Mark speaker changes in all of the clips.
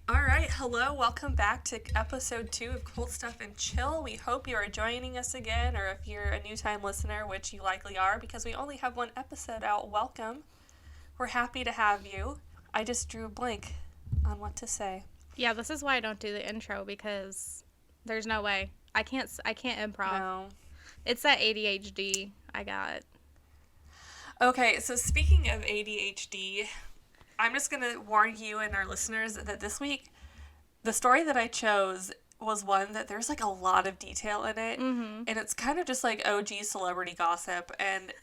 Speaker 1: All right, hello, welcome back to episode 2 of Cool Stuff and Chill. We hope you are joining us again, or if you're a new time listener, which you likely are, because we only have one episode out, welcome. We're happy to have you. I just drew a blank on what to say.
Speaker 2: Yeah, this is why I don't do the intro, because there's no way. I can't improv.
Speaker 1: No.
Speaker 2: It's that ADHD I got.
Speaker 1: Okay, so speaking of ADHD, I'm just going to warn you and our listeners that this week, the story that I chose was one that there's like a lot of detail in it.
Speaker 2: Mm-hmm.
Speaker 1: And it's kind of just like OG celebrity gossip. And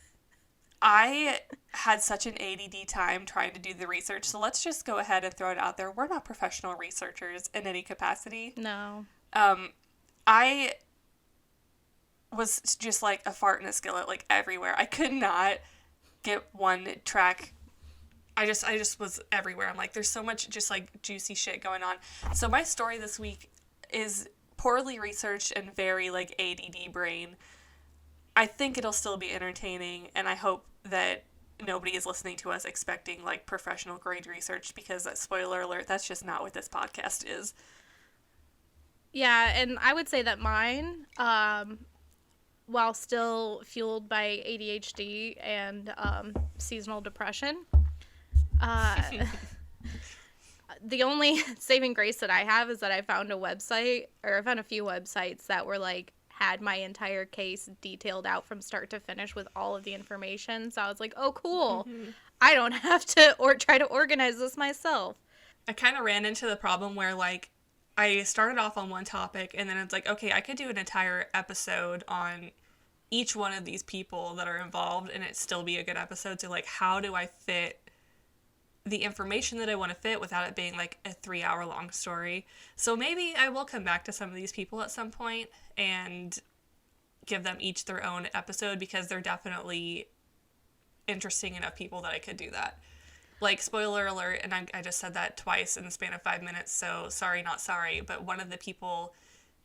Speaker 1: I had such an ADD time trying to do the research. So let's just go ahead and throw it out there. We're not professional researchers in any capacity.
Speaker 2: No.
Speaker 1: I was just like a fart in a skillet, like everywhere. I could not get one track. I just was everywhere. I'm like, there's so much just like juicy shit going on. So my story this week is poorly researched and very like ADD brain. I think it'll still be entertaining, and I hope that nobody is listening to us expecting like professional grade research, because spoiler alert, that's just not what this podcast is.
Speaker 2: Yeah, and I would say that mine, while still fueled by ADHD and seasonal depression, the only saving grace that I have is that I found a website, or I found a few websites that were like, had my entire case detailed out from start to finish with all of the information. So I was like, oh, cool. Mm-hmm. I don't have to try to organize this myself.
Speaker 1: I kind of ran into the problem where like I started off on one topic, and then it's like, okay, I could do an entire episode on each one of these people that are involved and it still be a good episode. So like, how do I fit the information that I want to fit without it being like a 3-hour long story? So maybe I will come back to some of these people at some point and give them each their own episode, because they're definitely interesting enough people that I could do that. Like, spoiler alert, and I just said that twice in the span of 5 minutes, so sorry, not sorry, but one of the people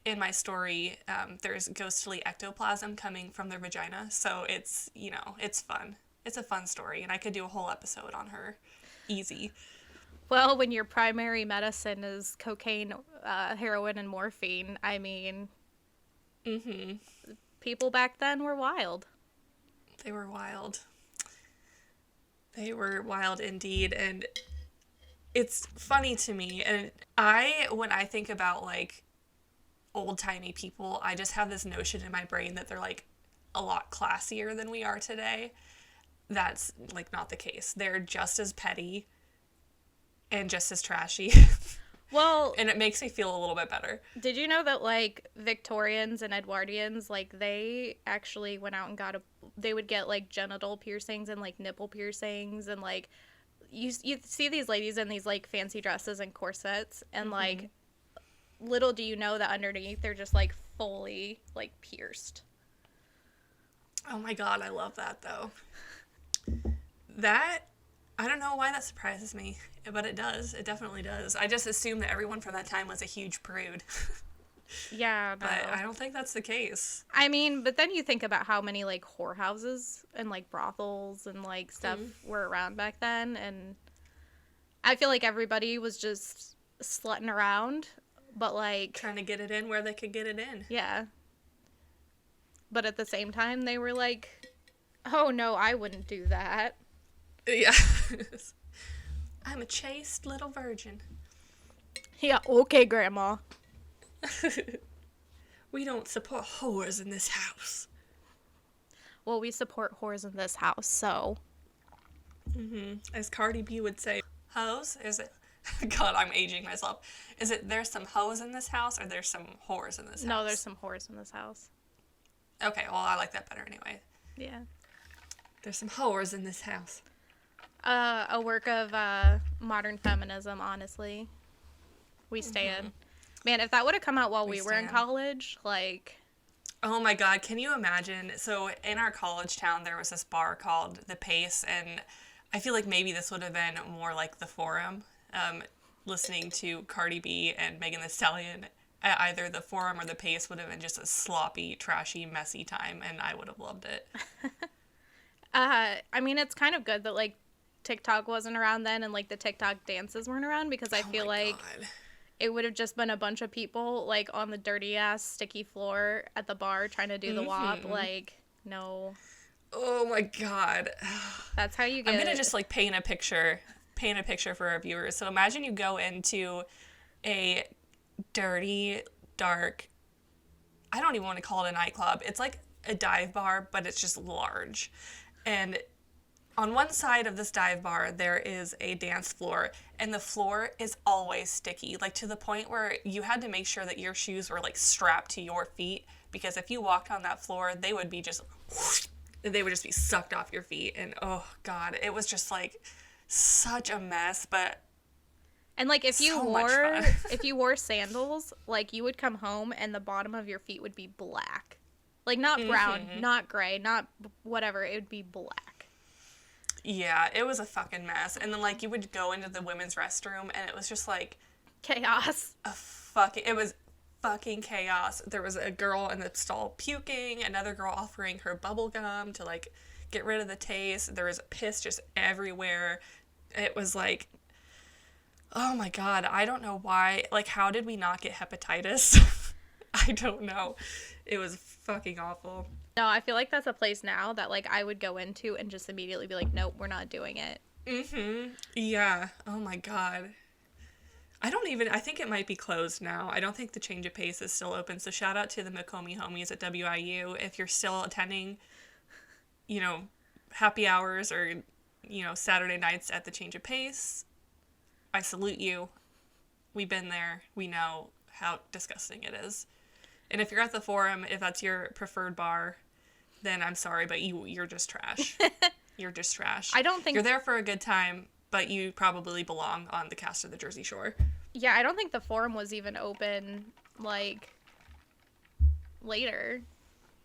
Speaker 1: in my story, there's ghostly ectoplasm coming from their vagina, so it's, you know, it's fun. It's a fun story, and I could do a whole episode on her. Easy.
Speaker 2: Well, when your primary medicine is cocaine, heroin, and morphine, I mean, people back then were wild.
Speaker 1: They were wild. They were wild indeed, and it's funny to me. And when I think about like old-timey people, I just have this notion in my brain that they're like a lot classier than we are today. That's like not the case. They're just as petty and just as trashy.
Speaker 2: Well,
Speaker 1: and it makes me feel a little bit better.
Speaker 2: Did you know that like Victorians and Edwardians, like they actually went out and they would get like genital piercings and like nipple piercings, and like you see these ladies in these like fancy dresses and corsets, and like little do you know that underneath they're just like fully like pierced.
Speaker 1: Oh my god, I love that though. I don't know why that surprises me, but it does. It definitely does. I just assumed that everyone from that time was a huge prude.
Speaker 2: Yeah, no.
Speaker 1: But I don't think that's the case.
Speaker 2: I mean, but then you think about how many like whorehouses and like brothels and like stuff were around back then, and I feel like everybody was just slutting around, but like
Speaker 1: trying to get it in where they could get it in.
Speaker 2: Yeah. But at the same time, they were like, oh no, I wouldn't do that.
Speaker 1: Yeah. I'm a chaste little virgin.
Speaker 2: Yeah, okay, Grandma.
Speaker 1: We don't support whores in this house.
Speaker 2: Well, we support whores in this house, so.
Speaker 1: As Cardi B would say, hoes? Is it? God, I'm aging myself. Is it there's some hoes in this house, or there's some whores in this house?
Speaker 2: No, there's some whores in this house.
Speaker 1: Okay, well, I like that better anyway.
Speaker 2: Yeah.
Speaker 1: There's some whores in this house.
Speaker 2: A work of modern feminism, honestly. We stand. Man, if that would have come out while we were in college, like...
Speaker 1: Oh my god, can you imagine? So, in our college town, there was this bar called The Pace, and I feel like maybe this would have been more like The Forum. Listening to Cardi B and Megan Thee Stallion at either The Forum or The Pace would have been just a sloppy, trashy, messy time, and I would have loved it.
Speaker 2: I mean, it's kind of good that, like, TikTok wasn't around then, and like the TikTok dances weren't around, because I feel like it would have just been a bunch of people, like, on the dirty-ass, sticky floor at the bar trying to do the WAP. Like, no.
Speaker 1: Oh, my God.
Speaker 2: That's how you get
Speaker 1: I'm going to just, like, paint a picture for our viewers. So imagine you go into a dirty, dark, I don't even want to call it a nightclub. It's like a dive bar, but it's just large. And on one side of this dive bar, there is a dance floor, and the floor is always sticky, like to the point where you had to make sure that your shoes were like strapped to your feet, because if you walked on that floor, they would just be sucked off your feet. And oh God, it was just like such a mess, but
Speaker 2: and like if you
Speaker 1: so
Speaker 2: wore sandals, like you would come home and the bottom of your feet would be black. Like not brown, not gray, not whatever, it would be black.
Speaker 1: Yeah, it was a fucking mess. And then like you would go into the women's restroom and it was just like
Speaker 2: chaos.
Speaker 1: It was fucking chaos. There was a girl in the stall puking, another girl offering her bubble gum to like get rid of the taste. There was piss just everywhere. It was like, oh my God, I don't know why. Like, how did we not get hepatitis? I don't know. It was fucking awful.
Speaker 2: No, I feel like that's a place now that, like, I would go into and just immediately be like, nope, we're not doing it.
Speaker 1: Mm-hmm. Yeah. Oh my God. I think it might be closed now. I don't think the Change of Pace is still open. So shout out to the Makomi homies at WIU. If you're still attending, you know, happy hours or, you know, Saturday nights at the Change of Pace, I salute you. We've been there. We know how disgusting it is. And if you're at the Forum, if that's your preferred bar, then I'm sorry, but you're just trash. You're just trash.
Speaker 2: I don't think...
Speaker 1: You're there for a good time, but you probably belong on the cast of the Jersey Shore.
Speaker 2: Yeah, I don't think the Forum was even open, like, later.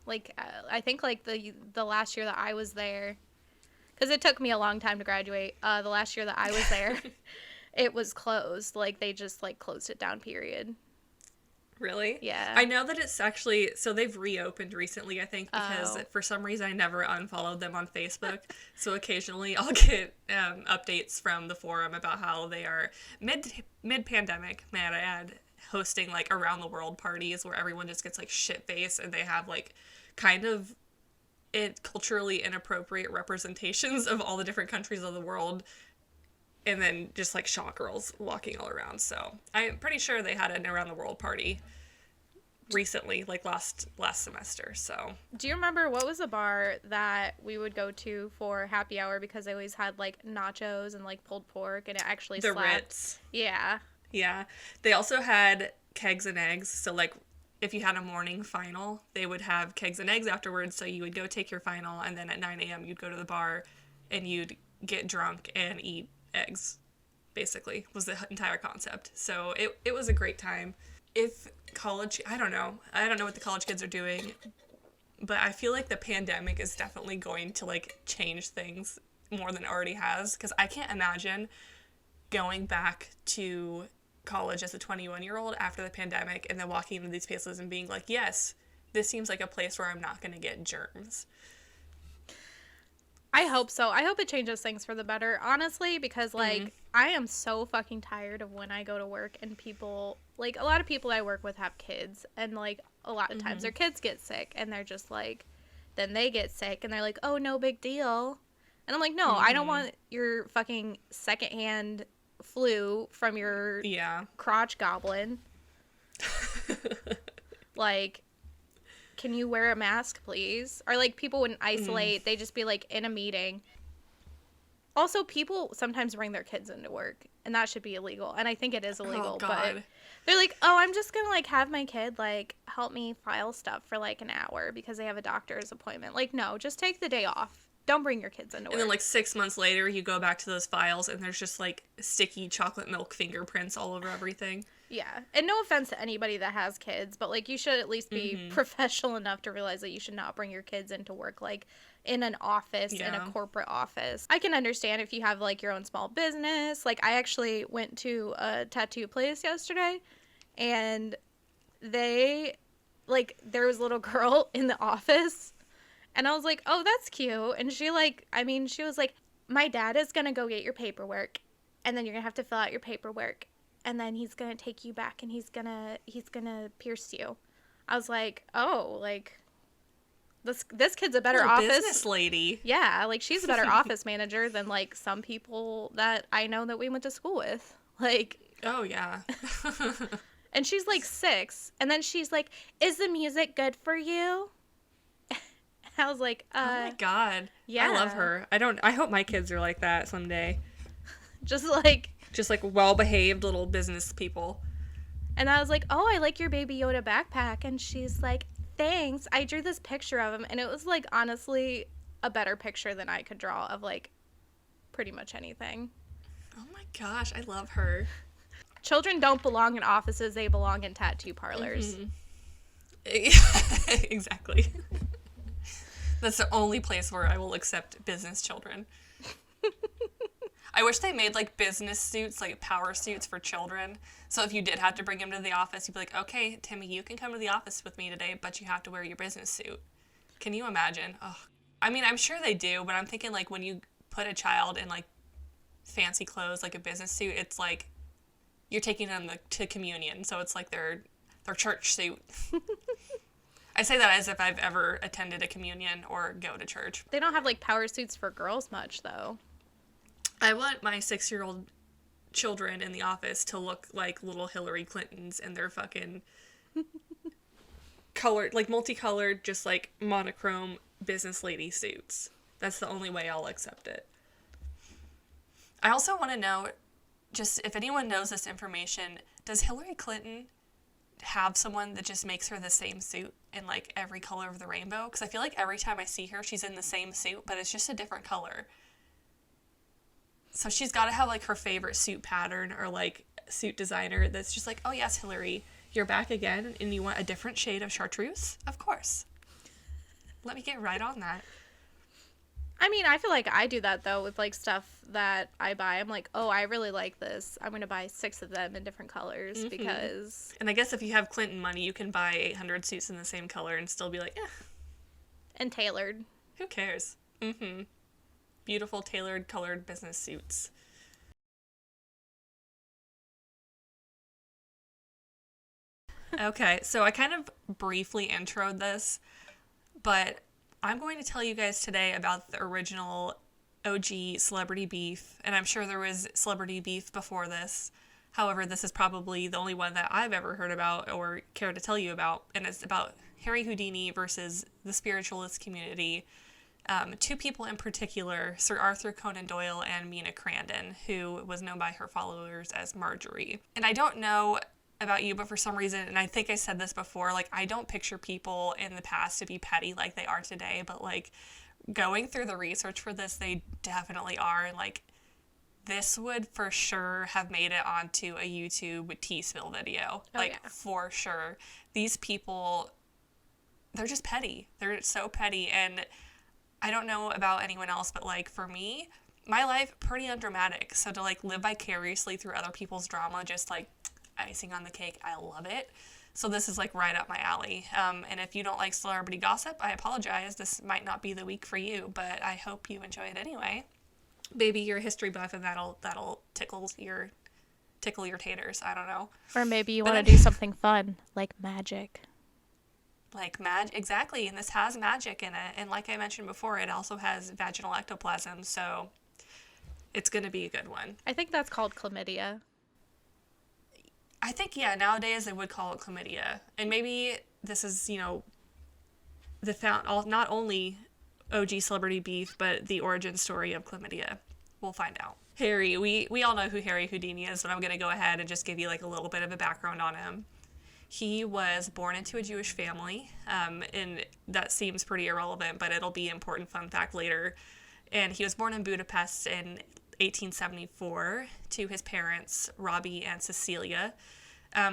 Speaker 2: Like, I think, like, the last year that I was there, because it took me a long time to graduate, the last year that I was there, it was closed. Like, they just, like, closed it down, period.
Speaker 1: Really?
Speaker 2: Yeah.
Speaker 1: I know that it's actually, so they've reopened recently, I think, because for some reason I never unfollowed them on Facebook. So occasionally I'll get updates from the Forum about how they are mid-pandemic, may I add, hosting like around the world parties where everyone just gets like shit-faced and they have like kind of culturally inappropriate representations of all the different countries of the world. And then just, like, shot girls walking all around. So I'm pretty sure they had an around-the-world party recently, like, last semester, so.
Speaker 2: Do you remember what was a bar that we would go to for happy hour because they always had, like, nachos and, like, pulled pork, and it actually slapped?
Speaker 1: The Ritz.
Speaker 2: Yeah.
Speaker 1: Yeah. They also had kegs and eggs. So, like, if you had a morning final, they would have kegs and eggs afterwards. So you would go take your final, and then at 9 a.m. you'd go to the bar, and you'd get drunk and eat eggs, basically, was the entire concept. So it was a great time. If college, I don't know what the college kids are doing, but I feel like the pandemic is definitely going to, like, change things more than it already has, because I can't imagine going back to college as a 21-year-old after the pandemic and then walking into these places and being like, yes, this seems like a place where I'm not going to get germs.
Speaker 2: I hope so. I hope it changes things for the better, honestly, because, like, I am so fucking tired of when I go to work and people, like, a lot of people I work with have kids, and, like, a lot of times their kids get sick, and they're just, like, then they get sick, and they're like, oh, no big deal. And I'm like, no, I don't want your fucking secondhand flu from your crotch goblin. Like... Can you wear a mask, please? Or, like, people wouldn't isolate. They'd just be, like, in a meeting. Also, people sometimes bring their kids into work, and that should be illegal. And I think it is illegal, but they're like, oh, I'm just gonna, like, have my kid, like, help me file stuff for, like, an hour because they have a doctor's appointment. Like, no, just take the day off. Don't bring your kids into work.
Speaker 1: And then, like, 6 months later, you go back to those files, and there's just, like, sticky chocolate milk fingerprints all over everything.
Speaker 2: Yeah. And no offense to anybody that has kids, but, like, you should at least be professional enough to realize that you should not bring your kids into work, like, in an office, in a corporate office. I can understand if you have, like, your own small business. Like, I actually went to a tattoo place yesterday, and they, like, there was a little girl in the office, and I was like, oh, that's cute. And she, like, she was like, my dad is gonna go get your paperwork, and then you're gonna have to fill out your paperwork. and then he's gonna take you back and he's gonna pierce you. I was like, oh, like this kid's a better office
Speaker 1: business lady.
Speaker 2: Yeah, like she's a better office manager than like some people that I know that we went to school with. Like,
Speaker 1: oh yeah.
Speaker 2: And she's like 6, and then she's like, "Is the music good for you?" I was like,
Speaker 1: oh my god.
Speaker 2: Yeah.
Speaker 1: I love her. I hope my kids are like that someday.
Speaker 2: Just like
Speaker 1: well-behaved little business people.
Speaker 2: And I was like, "Oh, I like your Baby Yoda backpack." And she's like, "Thanks. I drew this picture of him." And it was like, honestly, a better picture than I could draw of like pretty much anything.
Speaker 1: Oh my gosh, I love her.
Speaker 2: Children don't belong in offices, they belong in tattoo parlors.
Speaker 1: Mm-hmm. Exactly. That's the only place where I will accept business children. I wish they made like business suits, like power suits for children. So if you did have to bring him to the office, you'd be like, "Okay, Timmy, you can come to the office with me today, but you have to wear your business suit." Can you imagine? Oh. I mean, I'm sure they do, but I'm thinking like when you put a child in like fancy clothes, like a business suit, it's like you're taking them to communion, so it's like their church suit. I say that as if I've ever attended a communion or go to church.
Speaker 2: They don't have like power suits for girls much though.
Speaker 1: I want my 6-year-old children in the office to look like little Hillary Clintons in their fucking colored, like multicolored, just like monochrome business lady suits. That's the only way I'll accept it. I also want to know, just if anyone knows this information, does Hillary Clinton have someone that just makes her the same suit in like every color of the rainbow? Because I feel like every time I see her, she's in the same suit, but it's just a different color. So she's got to have like her favorite suit pattern or like suit designer that's just like, "Oh yes, Hillary, you're back again and you want a different shade of chartreuse? Of course. Let me get right on that."
Speaker 2: I mean, I feel like I do that, though, with, like, stuff that I buy. I'm like, "Oh, I really like this. I'm going to buy 6 of them in different colors because..."
Speaker 1: And I guess if you have Clinton money, you can buy 800 suits in the same color and still be like, "Eh."
Speaker 2: And tailored.
Speaker 1: Who cares? Mm-hmm. Beautiful, tailored, colored business suits. Okay, so I kind of briefly introed this, but I'm going to tell you guys today about the original OG celebrity beef, and I'm sure there was celebrity beef before this. However, this is probably the only one that I've ever heard about or care to tell you about, and it's about Harry Houdini versus the spiritualist community. 2 people in particular, Sir Arthur Conan Doyle and Mina Crandon, who was known by her followers as Marjorie. And I don't know about you, but for some reason, and I think I said this before, like, I don't picture people in the past to be petty like they are today, but, like, going through the research for this, they definitely are, and, like, this would for sure have made it onto a YouTube tea spill video. For sure. These people, they're just petty. They're so petty, and I don't know about anyone else, but, like, for me, my life, pretty undramatic, so to, like, live vicariously through other people's drama, just, like, icing on the cake, I love it. So this is like right up my alley. And if you don't like celebrity gossip, I apologize. This might not be the week for you, but I hope you enjoy it anyway. Maybe you're a history buff and that'll tickle your taters. I don't know.
Speaker 2: Or maybe you want to do something fun, like magic.
Speaker 1: Like magic, exactly. And this has magic in it. And like I mentioned before, it also has vaginal ectoplasm. So it's going to be a good one.
Speaker 2: I think that's called chlamydia.
Speaker 1: I think, yeah, nowadays they would call it chlamydia. And maybe this is, not only OG celebrity beef, but the origin story of chlamydia. We'll find out. Harry, we all know who Harry Houdini is, but I'm going to go ahead and just give you like a little bit of a background on him. He was born into a Jewish family, and that seems pretty irrelevant, but it'll be an important fun fact later. And he was born in Budapest in 1874 to his parents, Robbie and Cecilia.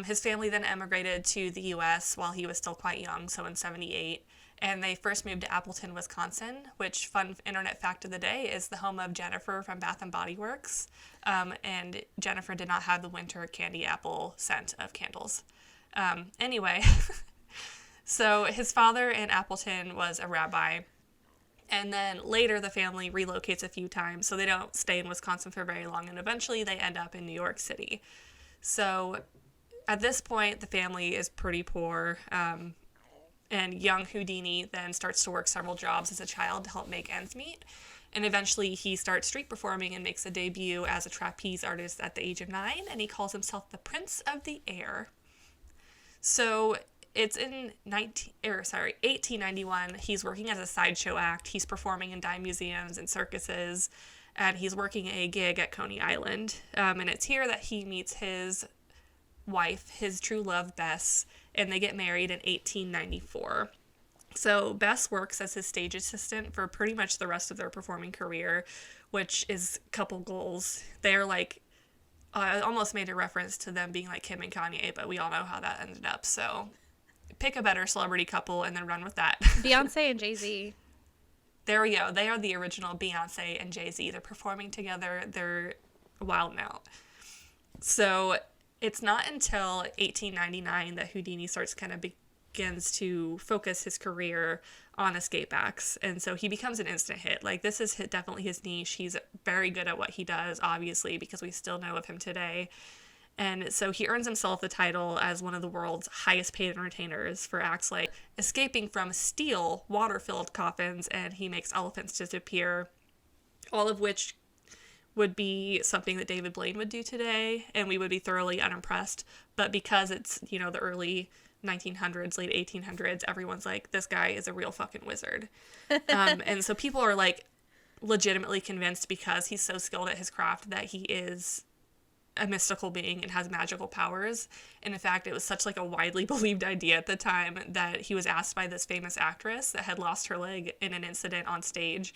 Speaker 1: His family then emigrated to the U.S. while he was still quite young, so in 78. And they first moved to Appleton, Wisconsin, which, fun internet fact of the day, is the home of Jennifer from Bath & Body Works. And Jennifer did not have the winter candy apple scent of candles. Anyway, so his father in Appleton was a rabbi. And then later the family relocates a few times, so they don't stay in Wisconsin for very long, and eventually they end up in New York City. So at this point, the family is pretty poor. And young Houdini then starts to work several jobs as a child to help make ends meet. And eventually he starts street performing and makes a debut as a trapeze artist at the age of 9, and he calls himself the Prince of the Air. So it's in 1891. He's working as a sideshow act. He's performing in dime museums and circuses, and he's working a gig at Coney Island. And it's here that he meets his wife, his true love, Bess, and they get married in 1894. So Bess works as his stage assistant for pretty much the rest of their performing career, which is couple goals. They're like, I almost made a reference to them being like Kim and Kanye, but we all know how that ended up. So pick a better celebrity couple and then run with that.
Speaker 2: Beyonce and Jay-Z.
Speaker 1: There we go. They are the original Beyonce and Jay-Z. They're performing together. They're wild out. So it's not until 1899 that Houdini starts kind of begins to focus his career on escape acts, and so he becomes an instant hit. Like, this is definitely his niche. He's very good at what he does, obviously, because we still know of him today. And so he earns himself the title as one of the world's highest paid entertainers for acts like escaping from steel water-filled coffins, and he makes elephants disappear, all of which would be something that David Blaine would do today, and we would be thoroughly unimpressed. But because it's, the early 1900s, late 1800s, everyone's like, this guy is a real fucking wizard. And so people are like legitimately convinced, because he's so skilled at his craft, that he is a mystical being and has magical powers. And in fact, it was such like a widely believed idea at the time that he was asked by this famous actress that had lost her leg in an incident on stage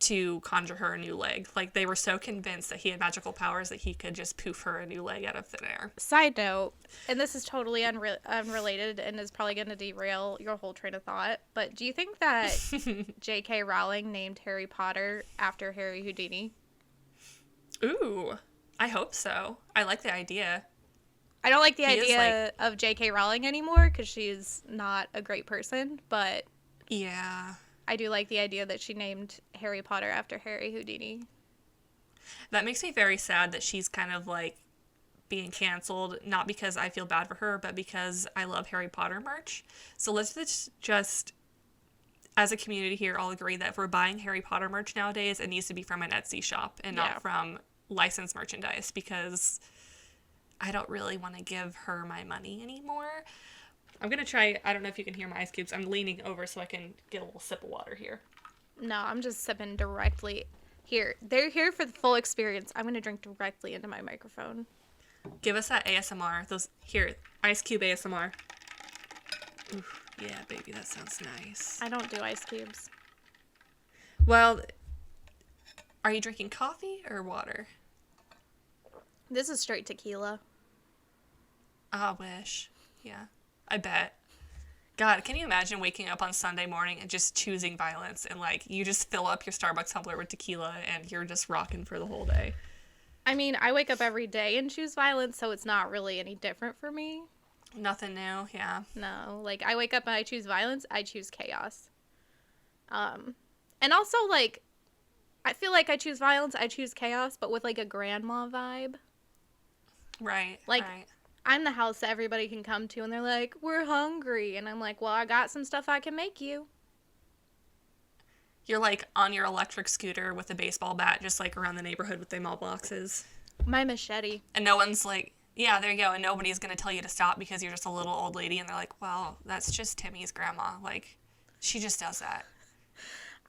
Speaker 1: to conjure her a new leg. Like, they were so convinced that he had magical powers that he could just poof her a new leg out of thin air.
Speaker 2: Side note, and this is totally unrelated and is probably going to derail your whole train of thought, but do you think that J.K. Rowling named Harry Potter after Harry Houdini?
Speaker 1: Ooh, I hope so. I like the idea.
Speaker 2: I don't like the idea of J.K. Rowling anymore because she's not a great person, but
Speaker 1: yeah,
Speaker 2: I do like the idea that she named Harry Potter after Harry Houdini.
Speaker 1: That makes me very sad that she's kind of like being canceled, not because I feel bad for her, but because I love Harry Potter merch. So let's just, as a community here, all agree that if we're buying Harry Potter merch nowadays, it needs to be from an Etsy shop and not from licensed merchandise, because I don't really want to give her my money anymore. I'm going to try, I don't know if you can hear my ice cubes. I'm leaning over so I can get a little sip of water here.
Speaker 2: No, I'm just sipping directly here. They're here for the full experience. I'm going to drink directly into my microphone.
Speaker 1: Give us that ASMR. Those, here, ice cube ASMR. Oof, yeah, baby, that sounds nice.
Speaker 2: I don't do ice cubes.
Speaker 1: Well, are you drinking coffee or water?
Speaker 2: This is straight tequila.
Speaker 1: I wish. Yeah. I bet. God, can you imagine waking up on Sunday morning and just choosing violence, and like you just fill up your Starbucks tumbler with tequila and you're just rocking for the whole day?
Speaker 2: I mean, I wake up every day and choose violence, so it's not really any different for me.
Speaker 1: Nothing new, yeah.
Speaker 2: No, like I wake up and I choose violence, I choose chaos. And also like I feel like I choose violence, I choose chaos, but with like a grandma vibe.
Speaker 1: Right.
Speaker 2: Like
Speaker 1: right.
Speaker 2: I'm the house that everybody can come to, and they're like, we're hungry. And I'm like, well, I got some stuff I can make you.
Speaker 1: You're like on your electric scooter with a baseball bat, just like around the neighborhood with the mailboxes.
Speaker 2: My machete.
Speaker 1: And no one's like, yeah, there you go. And nobody's going to tell you to stop because you're just a little old lady. And they're like, well, that's just Timmy's grandma. Like, she just does that.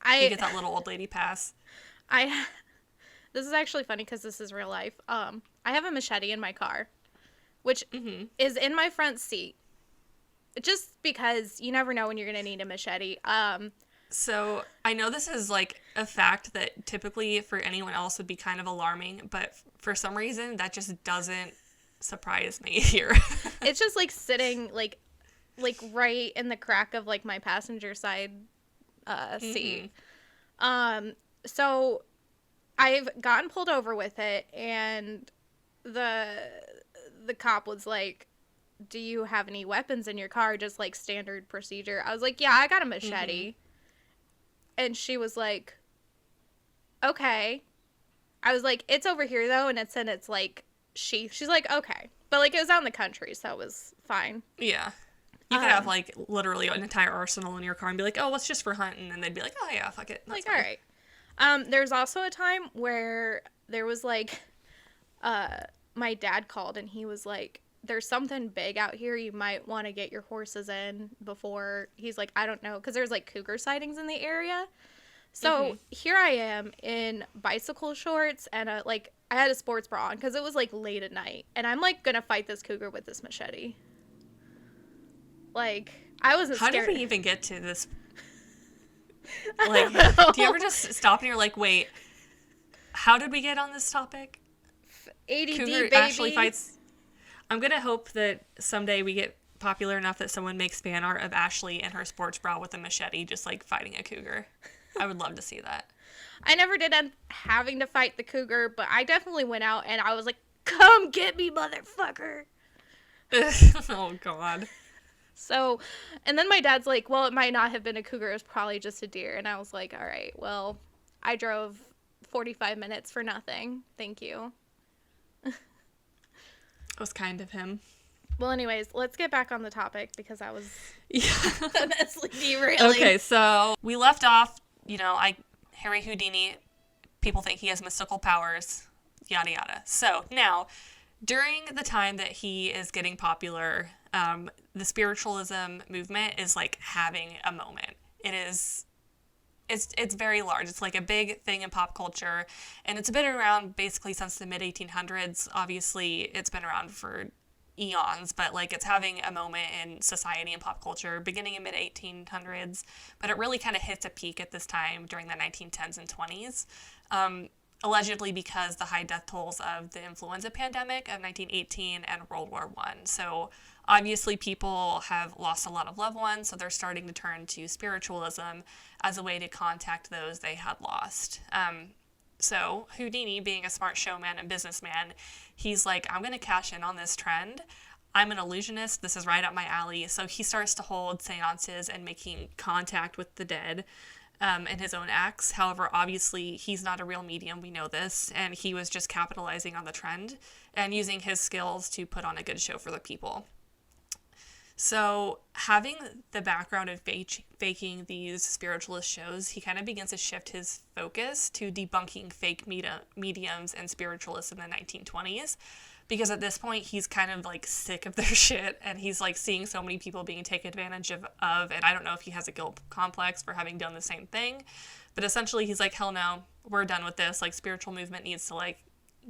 Speaker 1: You get that little old lady pass.
Speaker 2: This is actually funny because this is real life. I have a machete in my car, which is in my front seat, just because you never know when you're going to need a machete.
Speaker 1: So I know this is like a fact that typically for anyone else would be kind of alarming, but for some reason that just doesn't surprise me here.
Speaker 2: It's just like sitting like right in the crack of like my passenger side seat. So I've gotten pulled over with it, and the cop was like, do you have any weapons in your car? Just like standard procedure. I was like, yeah, I got a machete. And she was like, okay. I was like, it's over here though, and it's in its like sheath. She's like, okay. But, like, it was out in the country, so it was fine.
Speaker 1: Yeah. You could have, like, literally an entire arsenal in your car and be like, oh, it's just for hunting. And they'd be like, oh, yeah, fuck it.
Speaker 2: That's like, fine. All right. There's also a time where there was, like, my dad called and he was like, there's something big out here. You might want to get your horses in before. He's like, I don't know. Because there's, like, cougar sightings in the area. So here I am in bicycle shorts and, I had a sports bra on because it was, like, late at night. And I'm, like, going to fight this cougar with this machete. Like, I wasn't scared.
Speaker 1: How did we even get to this? Like, do you ever just stop and you're like, wait, how did we get on this topic?
Speaker 2: ADD,
Speaker 1: Cougar
Speaker 2: baby.
Speaker 1: Ashlee fights. I'm going to hope that someday we get popular enough that someone makes fan art of Ashlee in her sports bra with a machete just, like, fighting a cougar. I would love to see that.
Speaker 2: I never did end having to fight the cougar, but I definitely went out and I was like, come get me, motherfucker.
Speaker 1: Oh, God.
Speaker 2: So, and then my dad's like, well, it might not have been a cougar. It was probably just a deer. And I was like, all right, well, I drove 45 minutes for nothing. Thank you.
Speaker 1: It was kind of him.
Speaker 2: Well, anyways, let's get back on the topic because I was
Speaker 1: immensely
Speaker 2: derailing.
Speaker 1: Okay, so we left off, Harry Houdini, people think he has mystical powers, yada yada. So now, during the time that he is getting popular, the spiritualism movement is, like, having a moment. It's very large. It's, like, a big thing in pop culture, and it's been around basically since the mid-1800s. Obviously, it's been around for eons, but, like, it's having a moment in society and pop culture beginning in mid-1800s, but it really kind of hits a peak at this time during the 1910s and 20s. Allegedly because the high death tolls of the influenza pandemic of 1918 and World War I. So obviously people have lost a lot of loved ones, so they're starting to turn to spiritualism as a way to contact those they had lost. So Houdini, being a smart showman and businessman, he's like, I'm going to cash in on this trend. I'm an illusionist. This is right up my alley. So he starts to hold seances and making contact with the dead. In his own acts. However, obviously, he's not a real medium, we know this, and he was just capitalizing on the trend and using his skills to put on a good show for the people. So, having the background of faking these spiritualist shows, he kind of begins to shift his focus to debunking fake mediums and spiritualists in the 1920s. Because at this point, he's kind of, like, sick of their shit, and he's, like, seeing so many people being taken advantage of, and I don't know if he has a guilt complex for having done the same thing, but essentially he's like, hell no, we're done with this, like, spiritual movement needs to, like,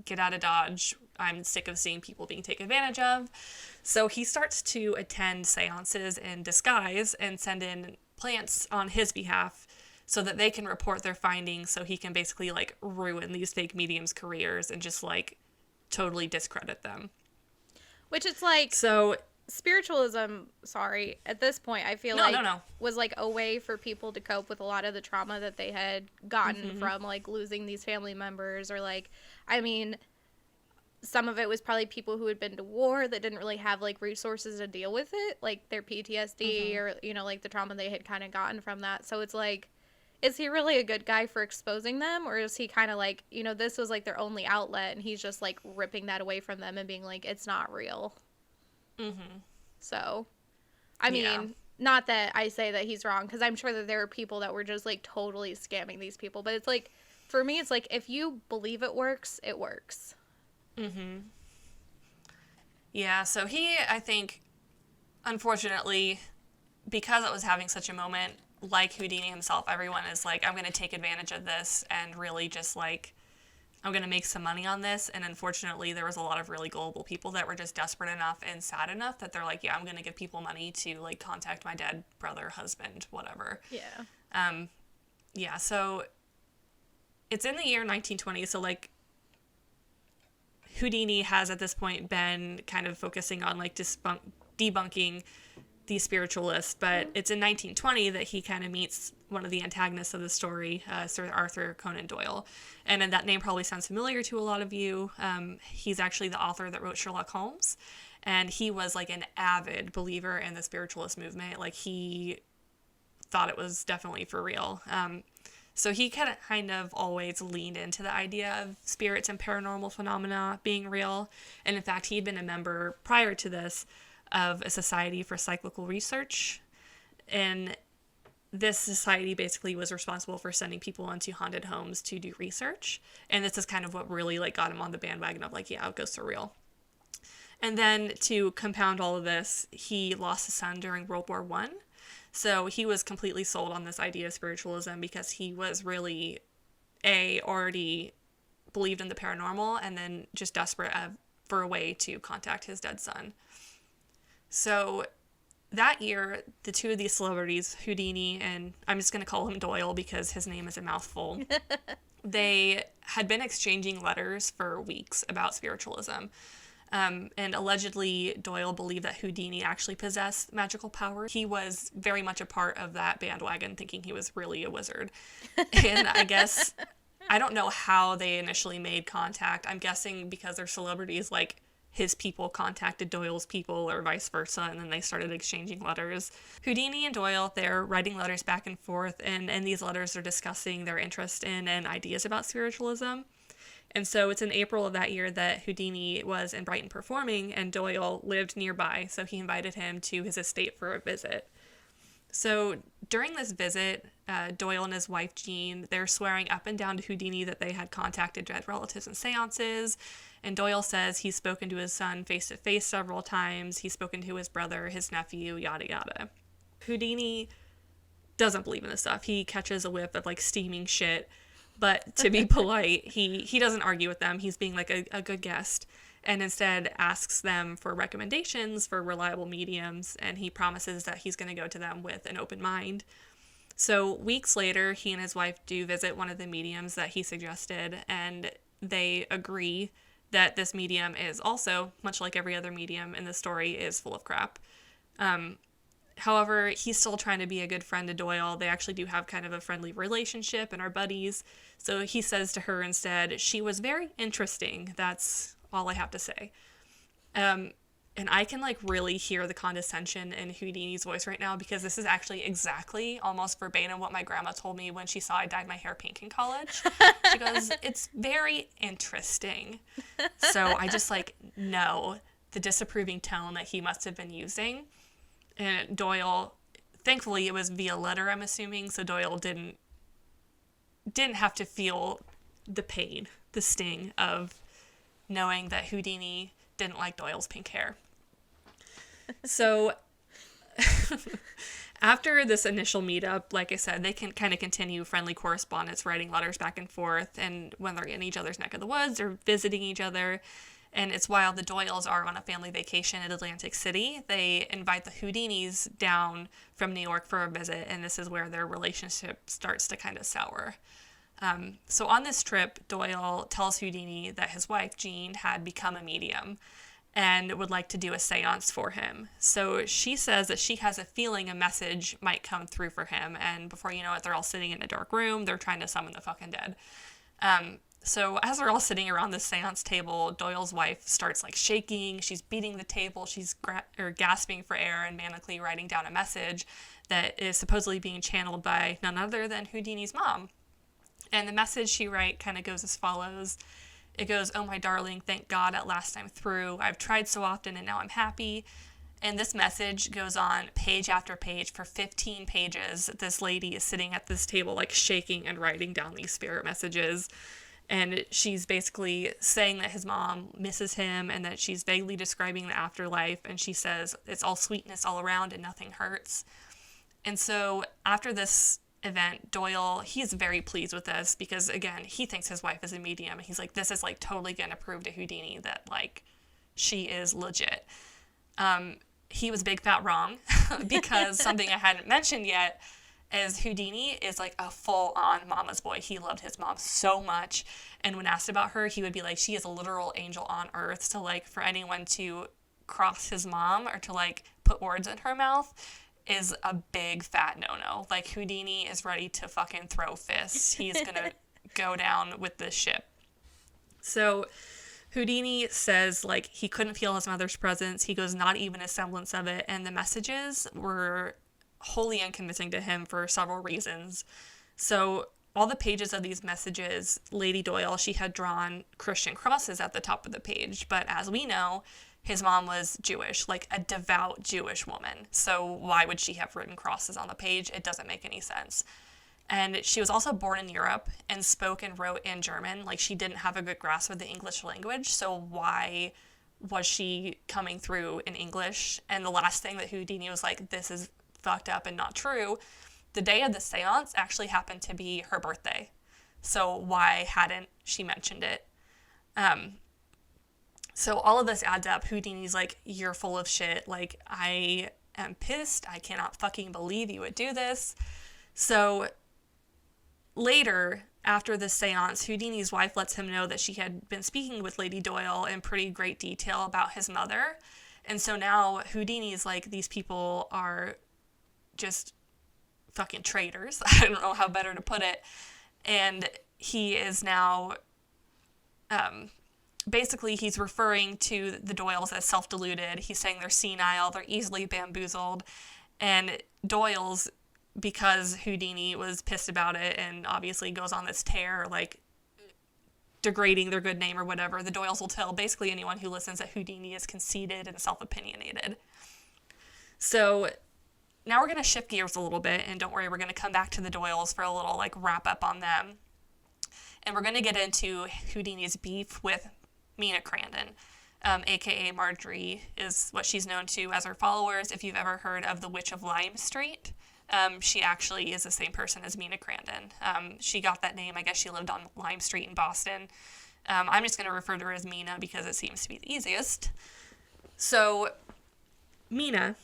Speaker 1: get out of Dodge. I'm sick of seeing people being taken advantage of. So he starts to attend seances in disguise and send in plants on his behalf so that they can report their findings, so he can basically, like, ruin these fake mediums' careers and just, like, totally discredit them.
Speaker 2: Which it's like,
Speaker 1: so
Speaker 2: spiritualism, at this point I feel was like a way for people to cope with a lot of the trauma that they had gotten from, like, losing these family members, or, like, I mean, some of it was probably people who had been to war that didn't really have, like, resources to deal with it, like their PTSD or, like, the trauma they had kind of gotten from that. So it's like, is he really a good guy for exposing them, or is he kind of like, this was, like, their only outlet, and he's just, like, ripping that away from them and being like, it's not real? So, I mean, not that I say that he's wrong, because I'm sure that there are people that were just, like, totally scamming these people, but it's like, for me, it's like, if you believe it works, it works.
Speaker 1: Yeah, so he, I think, unfortunately, because it was having such a moment, like Houdini himself, everyone is like, I'm going to take advantage of this and really just, like, I'm going to make some money on this. And unfortunately, there was a lot of really gullible people that were just desperate enough and sad enough that they're like, yeah, I'm going to give people money to, like, contact my dead brother, husband, whatever. Yeah. So it's in the year 1920. So, like, Houdini has at this point been kind of focusing on, like, debunking these spiritualists, but it's in 1920 that he kind of meets one of the antagonists of the story, Sir Arthur Conan Doyle. And that name probably sounds familiar to a lot of you. He's actually the author that wrote Sherlock Holmes, and he was, like, an avid believer in the spiritualist movement. Like, he thought it was definitely for real. So he kind of always leaned into the idea of spirits and paranormal phenomena being real. And in fact, he'd been a member prior to this of a society for cyclical research. And this society basically was responsible for sending people into haunted homes to do research. And this is kind of what really like got him on the bandwagon of like, yeah, ghosts are real. And then to compound all of this, he lost his son during World War I. So he was completely sold on this idea of spiritualism because he was really, already believed in the paranormal and then just desperate for a way to contact his dead son. So that year, the two of these celebrities, Houdini and I'm just going to call him Doyle because his name is a mouthful, they had been exchanging letters for weeks about spiritualism. And allegedly, Doyle believed that Houdini actually possessed magical powers. He was very much a part of that bandwagon, thinking he was really a wizard. And I guess, I don't know how they initially made contact. I'm guessing because they're celebrities, like his people contacted Doyle's people or vice versa, and then they started exchanging letters. Houdini and Doyle, they're writing letters back and forth, and in these letters they're discussing their interest in and ideas about spiritualism. And so it's in April of that year that Houdini was in Brighton performing, and Doyle lived nearby, so he invited him to his estate for a visit. So during this visit, Doyle and his wife Jean, they're swearing up and down to Houdini that they had contacted dead relatives in seances, and Doyle says he's spoken to his son face-to-face several times, he's spoken to his brother, his nephew, yada yada. Houdini doesn't believe in this stuff. He catches a whiff of like steaming shit, but to be polite, he doesn't argue with them. He's being like a good guest and instead asks them for recommendations for reliable mediums, and he promises that he's going to go to them with an open mind. So weeks later, he and his wife do visit one of the mediums that he suggested, and they agree that this medium is also, much like every other medium in the story, is full of crap. However, he's still trying to be a good friend to Doyle. They actually do have kind of a friendly relationship and are buddies. So he says to her instead, she was very interesting. That's all I have to say. And I can like really hear the condescension in Houdini's voice right now because this is actually exactly almost verbatim what my grandma told me when she saw I dyed my hair pink in college. She goes, it's very interesting. So I just like know the disapproving tone that he must have been using. And Doyle, thankfully it was via letter, I'm assuming, so Doyle didn't have to feel the pain, the sting of knowing that Houdini didn't like Doyle's pink hair. So after this initial meetup, like I said, they can kind of continue friendly correspondence, writing letters back and forth, and when they're in each other's neck of the woods, they're visiting each other. And it's while the Doyles are on a family vacation in Atlantic City, they invite the Houdinis down from New York for a visit, and this is where their relationship starts to kind of sour. So on this trip, Doyle tells Houdini that his wife, Jean, had become a medium and would like to do a seance for him. So she says that she has a feeling a message might come through for him, and before you know it, they're all sitting in a dark room, they're trying to summon the fucking dead. So as they're all sitting around the seance table, Doyle's wife starts like shaking, she's beating the table, she's gasping for air and manically writing down a message that is supposedly being channeled by none other than Houdini's mom. And the message she writes kind of goes as follows. It goes, "Oh my darling, thank God at last I'm through. I've tried so often and now I'm happy." And this message goes on page after page for 15 pages. This lady is sitting at this table like shaking and writing down these spirit messages. And she's basically saying that his mom misses him and that she's vaguely describing the afterlife. And she says it's all sweetness all around and nothing hurts. And so after this event, Doyle, he's very pleased with this because, again, he thinks his wife is a medium. And he's like, this is like totally going to prove to Houdini that like she is legit. He was big fat wrong because something I hadn't mentioned yet is Houdini is like a full-on mama's boy. He loved his mom so much, and when asked about her, he would be like, she is a literal angel on earth. So like for anyone to cross his mom or to like put words in her mouth is a big fat no-no. Like Houdini is ready to fucking throw fists. He's gonna go down with this ship. So Houdini says like he couldn't feel his mother's presence. He goes, not even a semblance of it, and the messages were wholly unconvincing to him for several reasons. So all the pages of these messages, Lady Doyle, she had drawn Christian crosses at the top of the page. But as we know, his mom was Jewish, like a devout Jewish woman. So why would she have written crosses on the page? It doesn't make any sense. And she was also born in Europe and spoke and wrote in German. Like, she didn't have a good grasp of the English language. So why was she coming through in English? And the last thing that Houdini was like, this is fucked up and not true. The day of the seance actually happened to be her birthday. So why hadn't she mentioned it? So all of this adds up. Houdini's like, you're full of shit. Like, I am pissed. I cannot fucking believe you would do this. So later, after this seance, Houdini's wife lets him know that she had been speaking with Lady Doyle in pretty great detail about his mother. And so now Houdini's like, these people are just fucking traitors. I don't know how better to put it. And he is now, basically he's referring to the Doyles as self-deluded. He's saying they're senile, they're easily bamboozled. And Doyle's, because Houdini was pissed about it and obviously goes on this tear, like degrading their good name or whatever, the Doyles will tell basically anyone who listens that Houdini is conceited and self-opinionated. So now we're going to shift gears a little bit, and don't worry, we're going to come back to the Doyles for a little like wrap up on them. And we're going to get into Houdini's beef with Mina Crandon, aka Marjorie is what she's known to as her followers. If you've ever heard of the Witch of Lime Street, she actually is the same person as Mina Crandon. She got that name, I guess she lived on Lime Street in Boston. I'm just going to refer to her as Mina because it seems to be the easiest. So, Mina,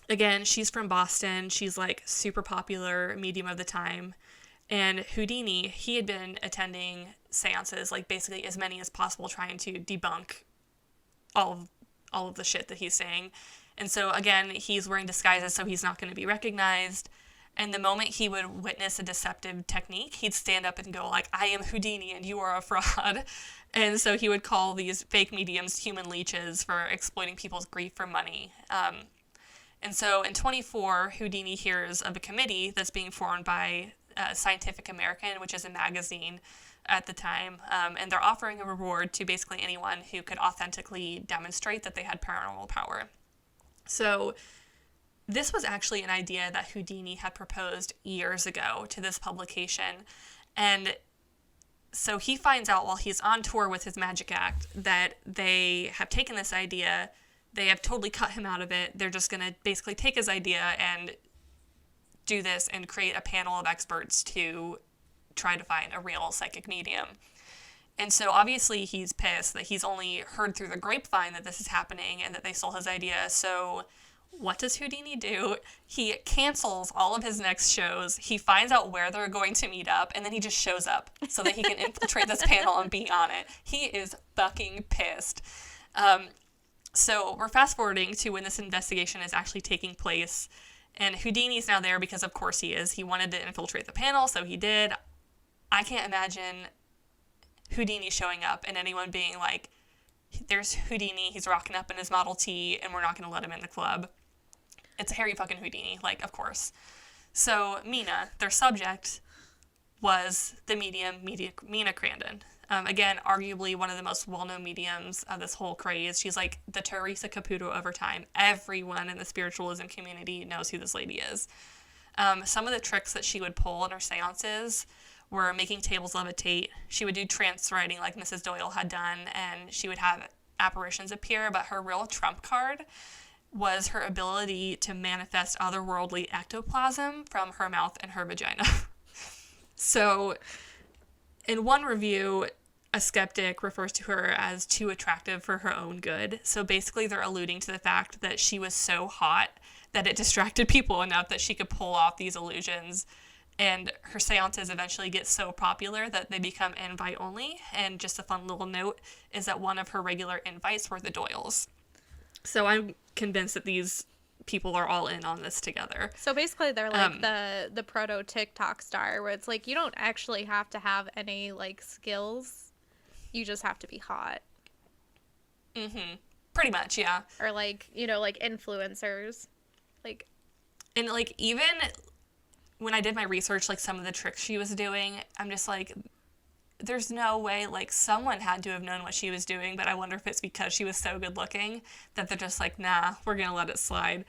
Speaker 1: again, she's from Boston. She's like super popular medium of the time. And Houdini, he had been attending seances, like basically as many as possible, trying to debunk all of the shit that he's saying. And so, again, he's wearing disguises so he's not going to be recognized. And the moment he would witness a deceptive technique, he'd stand up and go like, I am Houdini and you are a fraud. And so he would call these fake mediums human leeches for exploiting people's grief for money. And so in 24, Houdini hears of a committee that's being formed by Scientific American, which is a magazine at the time, and they're offering a reward to basically anyone who could authentically demonstrate that they had paranormal power. So this was actually an idea that Houdini had proposed years ago to this publication, and so he finds out while he's on tour with his magic act that they have taken this idea, they have totally cut him out of it, they're just going to basically take his idea and do this and create a panel of experts to try to find a real psychic medium. And so obviously he's pissed that he's only heard through the grapevine that this is happening and that they stole his idea. So what does Houdini do? He cancels all of his next shows. He finds out where they're going to meet up, and then he just shows up so that he can infiltrate this panel and be on it. He is fucking pissed. So we're fast forwarding to when this investigation is actually taking place. And Houdini's now there because, of course, he is. He wanted to infiltrate the panel, so he did. I can't imagine Houdini showing up and anyone being like, there's Houdini, he's rocking up in his Model T, and we're not going to let him in the club. It's Harry fucking Houdini, like, of course. So Mina, their subject, was the medium Mina Crandon. Again, arguably one of the most well-known mediums of this whole craze. She's like the Teresa Caputo over time. Everyone in the spiritualism community knows who this lady is. Some of the tricks that she would pull in her seances were making tables levitate. She would do trance writing like Mrs. Doyle had done, and she would have apparitions appear, but her real trump card was her ability to manifest otherworldly ectoplasm from her mouth and her vagina. So, in one review, a skeptic refers to her as too attractive for her own good. So basically they're alluding to the fact that she was so hot that it distracted people enough that she could pull off these illusions. And her seances eventually get so popular that they become invite only. And just a fun little note is that one of her regular invites were the Doyles. So I'm convinced that these people are all in on this together.
Speaker 2: So basically they're like the proto TikTok star, where it's like you don't actually have to have any like skills. You just have to be hot.
Speaker 1: Mm-hmm. Pretty much, yeah.
Speaker 2: Or like, you know, like influencers. Like,
Speaker 1: and like even when I did my research, like, some of the tricks she was doing, I'm just like, there's no way, like, someone had to have known what she was doing, but I wonder if it's because she was so good looking that they're just like, nah, we're gonna let it slide.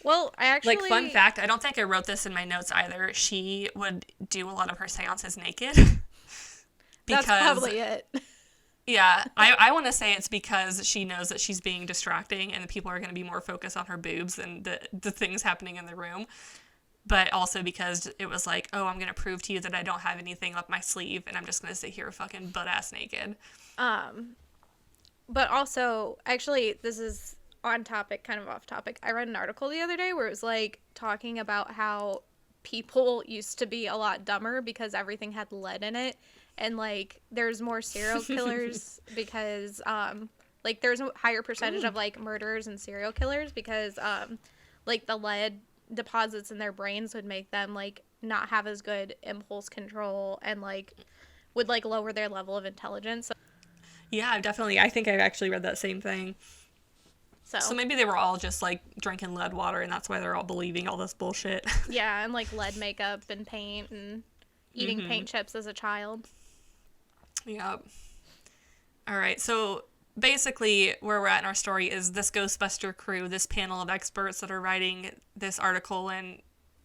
Speaker 2: Well, I actually...
Speaker 1: Like, fun fact, I don't think I wrote this in my notes either, she would do a lot of her seances naked.
Speaker 2: That's probably it.
Speaker 1: Yeah, I want to say it's because she knows that she's being distracting and the people are going to be more focused on her boobs than the things happening in the room. But also because it was like, oh, I'm going to prove to you that I don't have anything up my sleeve and I'm just going to sit here fucking butt-ass naked.
Speaker 2: But also, actually, this is on topic, kind of off topic. I read an article the other day where it was, like, talking about how people used to be a lot dumber because everything had lead in it. And, like, there's more serial killers because, like, there's a higher percentage of, like, murderers and serial killers because, like, the lead deposits in their brains would make them, like, not have as good impulse control and, like, would, like, lower their level of intelligence.
Speaker 1: Yeah, definitely. I think I actually read that same thing. So maybe they were all just, like, drinking lead water and that's why they're all believing all this bullshit.
Speaker 2: Yeah, and, like, lead makeup and paint and eating paint chips as a child.
Speaker 1: Yep. All right, so basically where we're at in our story is this Ghostbuster crew, this panel of experts that are writing this article and,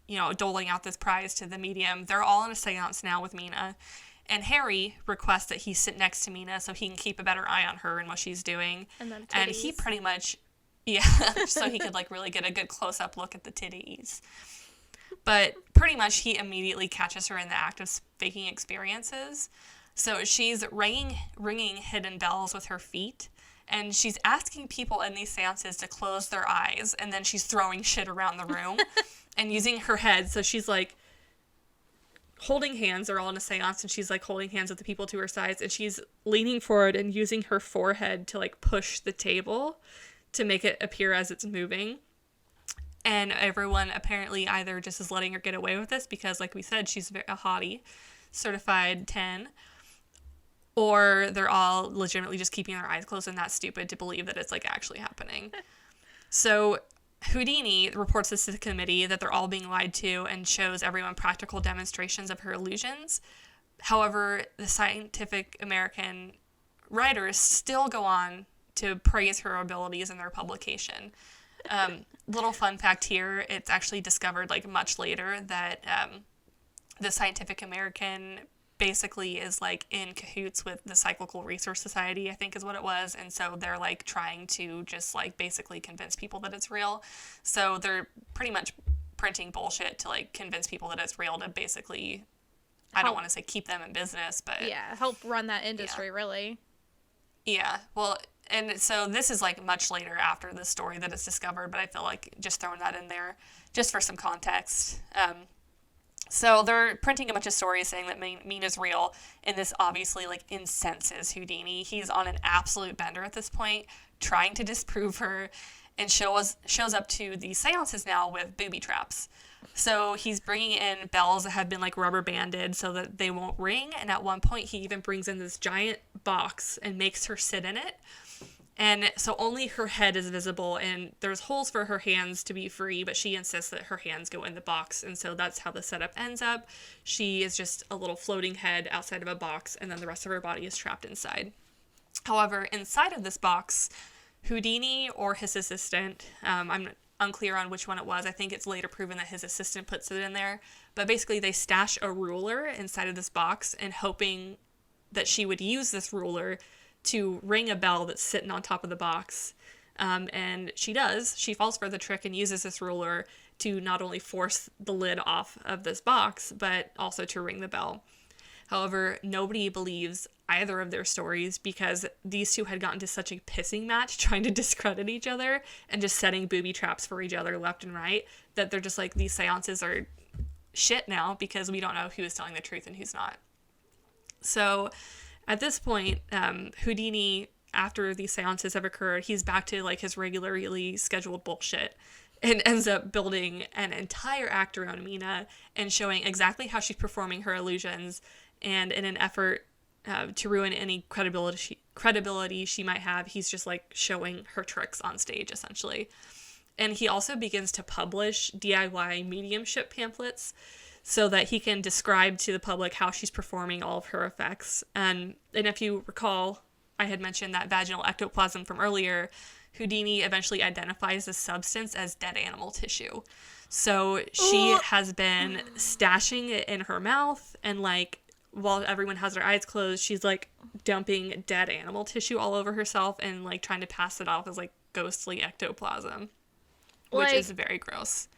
Speaker 1: you know, doling out this prize to the medium. They're all in a seance now with Mina. And Harry requests that he sit next to Mina so he can keep a better eye on her and what she's doing. And he pretty much, yeah, so he could, like, really get a good close-up look at the titties. But pretty much he immediately catches her in the act of faking experiences. So she's ringing hidden bells with her feet, and she's asking people in these seances to close their eyes, and then she's throwing shit around the room and using her head. So she's, like, holding hands. They're all in a seance, and she's, like, holding hands with the people to her sides, and she's leaning forward and using her forehead to, like, push the table to make it appear as it's moving. And everyone apparently either just is letting her get away with this because, like we said, she's a hottie, certified 10, or they're all legitimately just keeping their eyes closed and that stupid to believe that it's, like, actually happening. So Houdini reports this to the committee that they're all being lied to and shows everyone practical demonstrations of her illusions. However, the Scientific American writers still go on to praise her abilities in their publication. Little fun fact here, it's actually discovered, like, much later that the Scientific American basically is, like, in cahoots with the Cyclical Research Society, I think is what it was, and so they're, like, trying to just, like, basically convince people that it's real. So they're pretty much printing bullshit to, like, convince people that it's real to basically, I don't want to say keep them in business, but...
Speaker 2: Yeah, help run that industry, really.
Speaker 1: Yeah, well, and so this is, like, much later after the story that it's discovered, but I feel like just throwing that in there just for some context. So they're printing a bunch of stories saying that Mina's real, and this obviously, like, incenses Houdini. He's on an absolute bender at this point, trying to disprove her, and shows up to the seances now with booby traps. So he's bringing in bells that have been, like, rubber banded so that they won't ring, and at one point he even brings in this giant box and makes her sit in it. And so only her head is visible, and there's holes for her hands to be free, but she insists that her hands go in the box, and so that's how the setup ends up. She is just a little floating head outside of a box, and then the rest of her body is trapped inside. However, inside of this box, Houdini or his assistant, I'm unclear on which one it was. I think it's later proven that his assistant puts it in there, but basically they stash a ruler inside of this box and hoping that she would use this ruler to ring a bell that's sitting on top of the box. And she does. She falls for the trick and uses this ruler to not only force the lid off of this box, but also to ring the bell. However, nobody believes either of their stories because these two had gotten to such a pissing match trying to discredit each other and just setting booby traps for each other left and right that they're just like, these seances are shit now because we don't know who is telling the truth and who's not. So at this point, Houdini, after these seances have occurred, he's back to, like, his regularly scheduled bullshit and ends up building an entire act around Mina and showing exactly how she's performing her illusions, and in an effort to ruin any credibility she might have, he's just, like, showing her tricks on stage, essentially. And he also begins to publish DIY mediumship pamphlets. so that he can describe to the public how she's performing all of her effects. And if you recall, I had mentioned that vaginal ectoplasm from earlier. Houdini eventually identifies the substance as dead animal tissue. So she has been stashing it in her mouth, and like while everyone has their eyes closed, she's like dumping dead animal tissue all over herself and like trying to pass it off as like ghostly ectoplasm, which is very gross.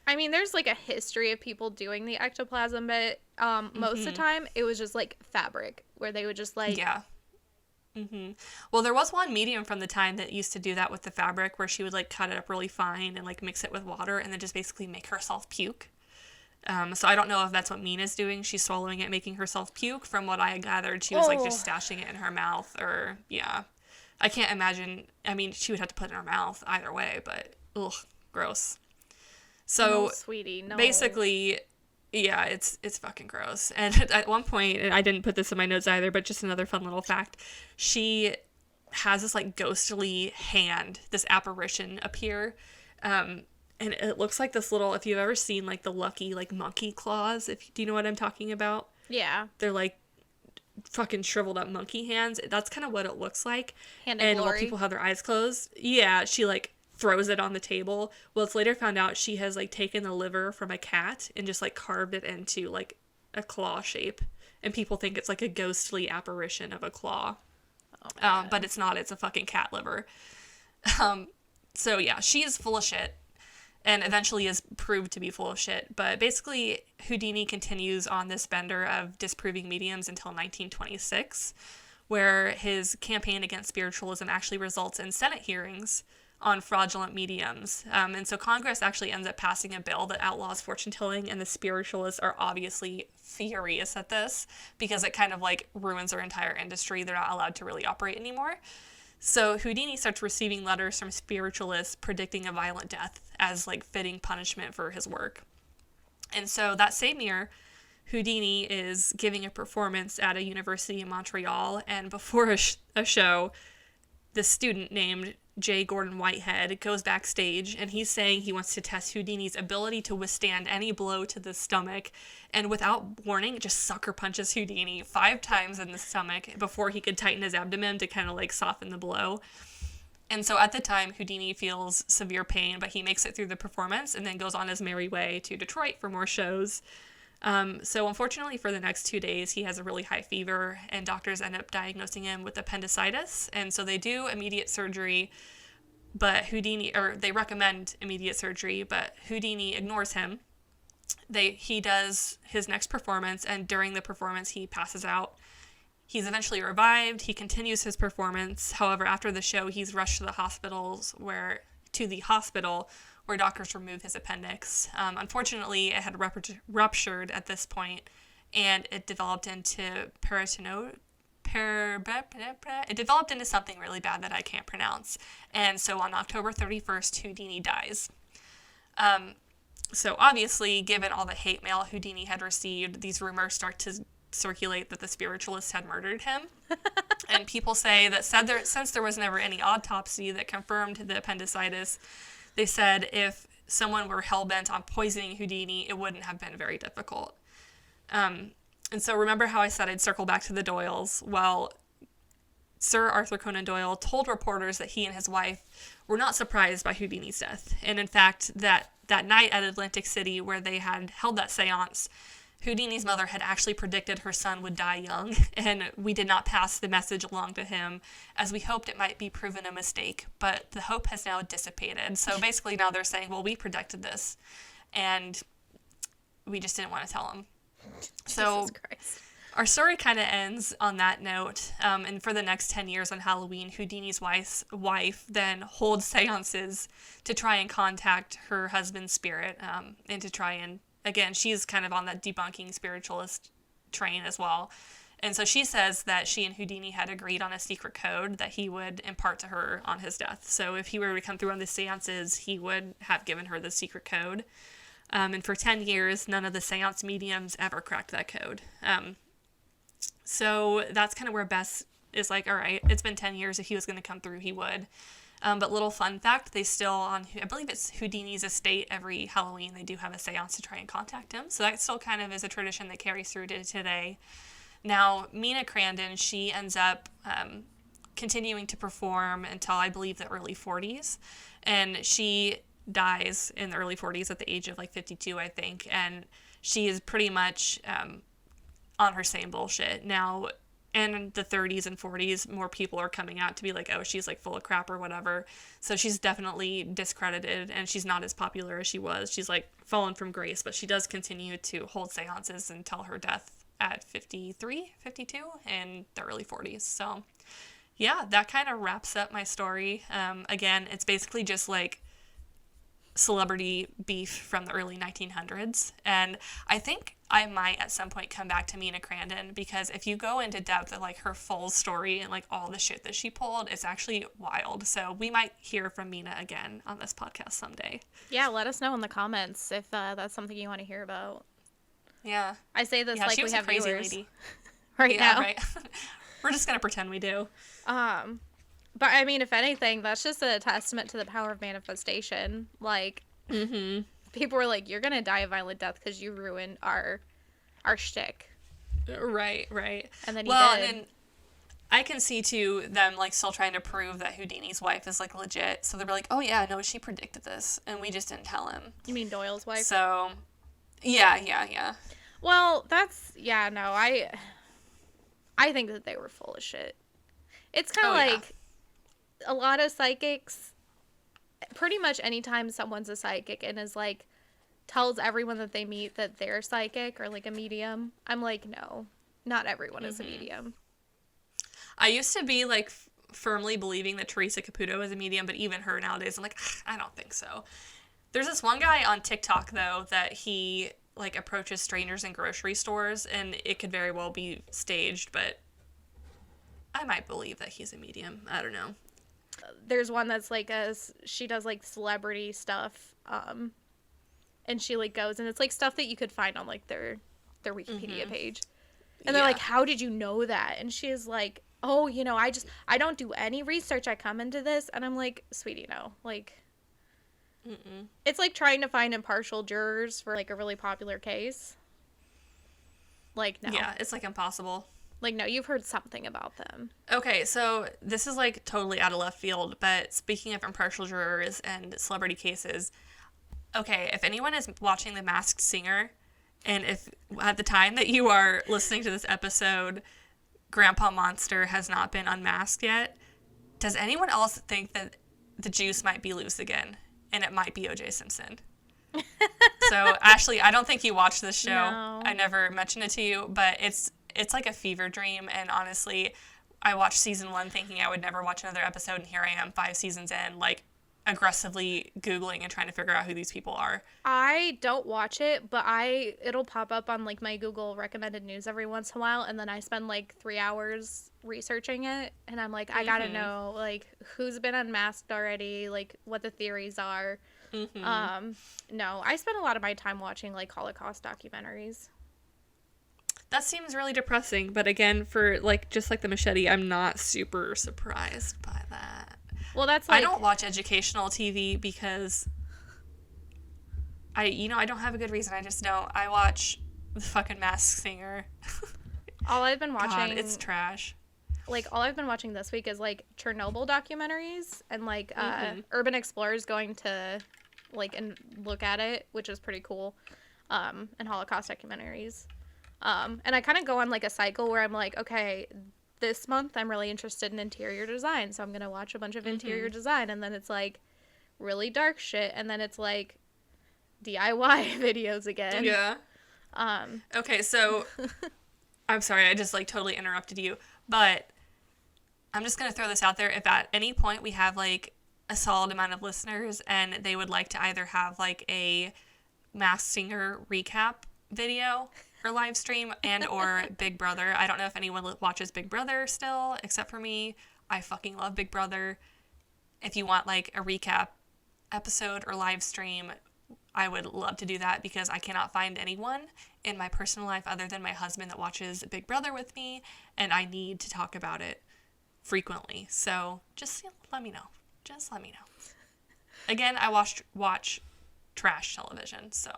Speaker 2: I mean, there's like a history of people doing the ectoplasm, but most of the time it was just like fabric where they would just like
Speaker 1: Well, there was one medium from the time that used to do that with the fabric, where she would like cut it up really fine and like mix it with water and then just basically make herself puke. So I don't know if that's what Mina's doing. She's swallowing it, making herself puke. From what I gathered, she was like just stashing it in her mouth, or I can't imagine. I mean, she would have to put it in her mouth either way, but ugh, gross. So
Speaker 2: sweetie, no.
Speaker 1: Basically, yeah, it's fucking gross. And at one point, and I didn't put this in my notes either, but just another fun little fact, she has this like ghostly hand, this apparition appear, and it looks like this little, if you've ever seen like the Lucky like monkey claws, do you know what I'm talking about?
Speaker 2: Yeah.
Speaker 1: They're like fucking shriveled up monkey hands. That's kind of what it looks like.
Speaker 2: Hand of
Speaker 1: and
Speaker 2: glory.
Speaker 1: While people have their eyes closed, yeah, she like throws it on the table. Well, it's later found out she has like taken the liver from a cat and just like carved it into like a claw shape, and people think it's like a ghostly apparition of a claw. But it's not. It's a fucking cat liver. So yeah, she is full of shit, and eventually is proved to be full of shit. But basically, Houdini continues on this bender of disproving mediums until 1926, where his campaign against spiritualism actually results in Senate hearings on fraudulent mediums. And so Congress actually ends up passing a bill that outlaws fortune-telling, and the spiritualists are obviously furious at this because it kind of like ruins their entire industry. They're not allowed to really operate anymore. So Houdini starts receiving letters from spiritualists predicting a violent death as like fitting punishment for his work. And so that same year, Houdini is giving a performance at a university in Montreal, and before a show, this student named J. Gordon Whitehead goes backstage, and he's saying he wants to test Houdini's ability to withstand any blow to the stomach, and without warning, just sucker punches Houdini 5 times in the stomach before he could tighten his abdomen to kind of like soften the blow. And so at the time, Houdini feels severe pain, but he makes it through the performance and then goes on his merry way to Detroit for more shows. So unfortunately for the next 2 days, he has a really high fever, and doctors end up diagnosing him with appendicitis. And so they do immediate surgery, but they recommend immediate surgery, but Houdini ignores him. He does his next performance, and during the performance, he passes out. He's eventually revived. He continues his performance. However, after the show, he's rushed to the hospital where doctors remove his appendix. Unfortunately, it had ruptured at this point, and it developed into it developed into something really bad that I can't pronounce. And so on October 31st, Houdini dies. So obviously, given all the hate mail Houdini had received, these rumors start to circulate that the spiritualists had murdered him. And people say that since there was never any autopsy that confirmed the appendicitis, they said if someone were hell-bent on poisoning Houdini, it wouldn't have been very difficult. And so remember how I said I'd circle back to the Doyles? Well, Sir Arthur Conan Doyle told reporters that he and his wife were not surprised by Houdini's death. And in fact, that night at Atlantic City where they had held that seance, Houdini's mother had actually predicted her son would die young, and we did not pass the message along to him, as we hoped it might be proven a mistake, but the hope has now dissipated. So basically now they're saying, well, we predicted this, and we just didn't want to tell him. So our story kind of ends on that note, and for the next 10 years on Halloween, Houdini's wife then holds seances to try and contact her husband's spirit, and to try and, again, she's kind of on that debunking spiritualist train as well. And so she says that she and Houdini had agreed on a secret code that he would impart to her on his death. So if he were to come through on the seances, he would have given her the secret code. And for 10 years, none of the seance mediums ever cracked that code. So that's kind of where Bess is like, all right, it's been 10 years. If he was going to come through, he would. But little fun fact, they still, on, I believe it's Houdini's estate, every Halloween they do have a seance to try and contact him. So that still kind of is a tradition that carries through to today. Now, Mina Crandon, she ends up continuing to perform until I believe the early 40s. And she dies in the early 40s at the age of like 52, I think. And she is pretty much on her same bullshit. Now, in the 30s and 40s, more people are coming out to be like, oh, she's like full of crap or whatever. So she's definitely discredited, and she's not as popular as she was. She's like fallen from grace, but she does continue to hold seances until her death at 53, 52 in the early 40s. So yeah, that kind of wraps up my story. Again, it's basically just like celebrity beef from the early 1900s. And I think I might at some point come back to Mina Crandon, because if you go into depth of like her full story and like all the shit that she pulled, it's actually wild. So we might hear from Mina again on this podcast someday.
Speaker 2: Yeah, let us know in the comments if that's something you want to hear about.
Speaker 1: Yeah.
Speaker 2: I say this like
Speaker 1: she
Speaker 2: we
Speaker 1: was
Speaker 2: have
Speaker 1: a crazy
Speaker 2: viewers
Speaker 1: lady.
Speaker 2: right now.
Speaker 1: Right. We're just going to pretend we do.
Speaker 2: But I mean, if anything, that's just a testament to the power of manifestation. Like, people were like, you're going to die a violent death because you ruined our shtick.
Speaker 1: Right.
Speaker 2: And then he did.
Speaker 1: And I can see, too, them, like, still trying to prove that Houdini's wife is, like, legit. So they're like, oh, yeah, no, she predicted this, and we just didn't tell him.
Speaker 2: You mean Doyle's wife?
Speaker 1: So, yeah.
Speaker 2: Well, no, I think that they were full of shit. It's kind of like a lot of psychics, pretty much anytime someone's a psychic and is like, tells everyone that they meet that they're psychic or like a medium, I'm like, no, not everyone is a medium.
Speaker 1: I used to be like firmly believing that Teresa Caputo is a medium, but even her nowadays, I'm like, I don't think so. There's this one guy on TikTok, though, that he like approaches strangers in grocery stores, and it could very well be staged, but I might believe that he's a medium. I don't know.
Speaker 2: There's one that's like she does like celebrity stuff, and she like goes, and it's like stuff that you could find on like their Wikipedia page, and they're like, how did you know that? And she's like, oh, you know, I don't do any research. I come into this, and I'm like, sweetie, no, like, it's like trying to find impartial jurors for like a really popular case. Like, no.
Speaker 1: Yeah, it's like impossible.
Speaker 2: Like, no, you've heard something about them.
Speaker 1: Okay, so this is like totally out of left field, but speaking of impartial jurors and celebrity cases, okay, if anyone is watching The Masked Singer, and if at the time that you are listening to this episode, Grandpa Monster has not been unmasked yet, does anyone else think that the juice might be loose again? And it might be O.J. Simpson. So, Ashlee, I don't think you watched this show.
Speaker 2: No.
Speaker 1: I never mentioned it to you, but it's like a fever dream, and honestly, I watched season 1 thinking I would never watch another episode, and here I am 5 seasons in, like, aggressively Googling and trying to figure out who these people are.
Speaker 2: I don't watch it, but it'll pop up on, like, my Google recommended news every once in a while, and then I spend, like, 3 hours researching it, and I'm like, I gotta know, like, who's been unmasked already, like, what the theories are. No, I spend a lot of my time watching, like, Holocaust documentaries.
Speaker 1: That seems really depressing, but again, for, like, just like the machete, I'm not super surprised by that.
Speaker 2: Well, that's like...
Speaker 1: I don't watch educational TV because I don't have a good reason. I just don't. I watch the fucking Masked Singer.
Speaker 2: All I've been watching...
Speaker 1: God, it's trash.
Speaker 2: Like, all I've been watching this week is, like, Chernobyl documentaries and, like, urban explorers going to, like, and look at it, which is pretty cool, and Holocaust documentaries. And I kind of go on, like, a cycle where I'm like, okay, this month I'm really interested in interior design, so I'm going to watch a bunch of interior design, and then it's, like, really dark shit, and then it's, like, DIY videos again.
Speaker 1: Yeah. Okay, so, I'm sorry, I just, like, totally interrupted you, but I'm just going to throw this out there. If at any point we have, like, a solid amount of listeners, and they would like to either have, like, a Masked Singer recap video or live stream and or Big Brother. I don't know if anyone watches Big Brother still, except for me. I fucking love Big Brother. If you want, like, a recap episode or live stream, I would love to do that, because I cannot find anyone in my personal life other than my husband that watches Big Brother with me, and I need to talk about it frequently. So just let me know. just let me know. Again, I watch trash television, so.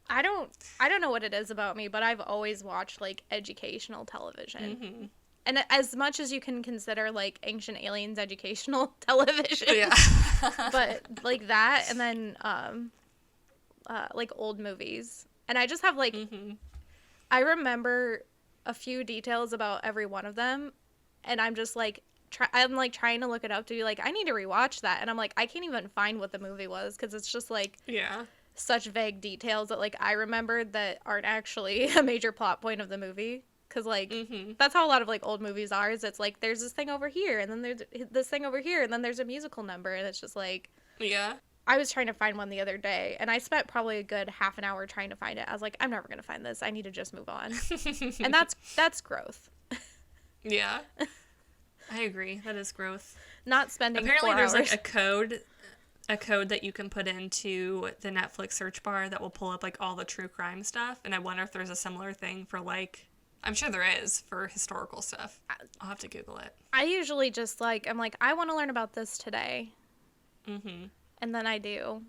Speaker 2: I don't know what it is about me, but I've always watched, like, educational television.
Speaker 1: Mm-hmm.
Speaker 2: And as much as you can consider, like, Ancient Aliens educational television.
Speaker 1: Yeah.
Speaker 2: But, like, that, and then, like, old movies. And I just have, like, I remember a few details about every one of them, and I'm just, like, I'm, like, trying to look it up to be like, I need to rewatch that. And I'm like, I can't even find what the movie was, because it's just, like, such vague details that, like, I remembered that aren't actually a major plot point of the movie. Because, like, that's how a lot of, like, old movies are, is it's, like, there's this thing over here, and then there's this thing over here, and then there's a musical number, and it's just, like...
Speaker 1: Yeah.
Speaker 2: I was trying to find one the other day, and I spent probably a good half an hour trying to find it. I was like, I'm never going to find this. I need to just move on. And that's growth.
Speaker 1: Yeah. I agree. That is growth.
Speaker 2: Not spending
Speaker 1: Apparently
Speaker 2: 4
Speaker 1: there's,
Speaker 2: hours.
Speaker 1: like, a code that you can put into the Netflix search bar that will pull up, like, all the true crime stuff, and I wonder if there's a similar thing for, like... I'm sure there is for historical stuff. I'll have to Google it.
Speaker 2: I usually just, like, I'm like, I want to learn about this today.
Speaker 1: Mm-hmm.
Speaker 2: And then I do.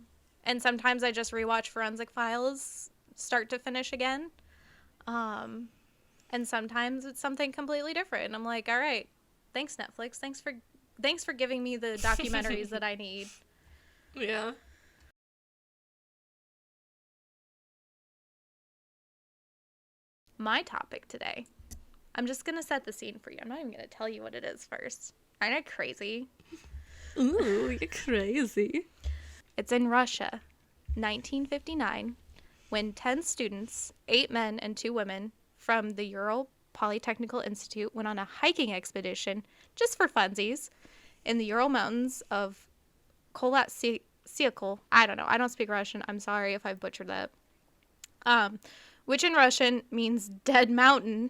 Speaker 2: And sometimes I just rewatch Forensic Files start to finish again. And sometimes it's something completely different. And I'm like, all right, thanks, Netflix. Thanks for giving me the documentaries that I need.
Speaker 1: Yeah.
Speaker 2: My topic today. I'm just going to set the scene for you. I'm not even going to tell you what it is first. Aren't I crazy?
Speaker 1: Ooh, you're crazy.
Speaker 2: It's in Russia, 1959, when 10 students, 8 men and 2 women, from the Ural Polytechnical Institute went on a hiking expedition, just for funsies, in the Ural Mountains of Kolatsyakul. I don't know. I don't speak Russian. I'm sorry if I've butchered that. Which in Russian means dead mountain.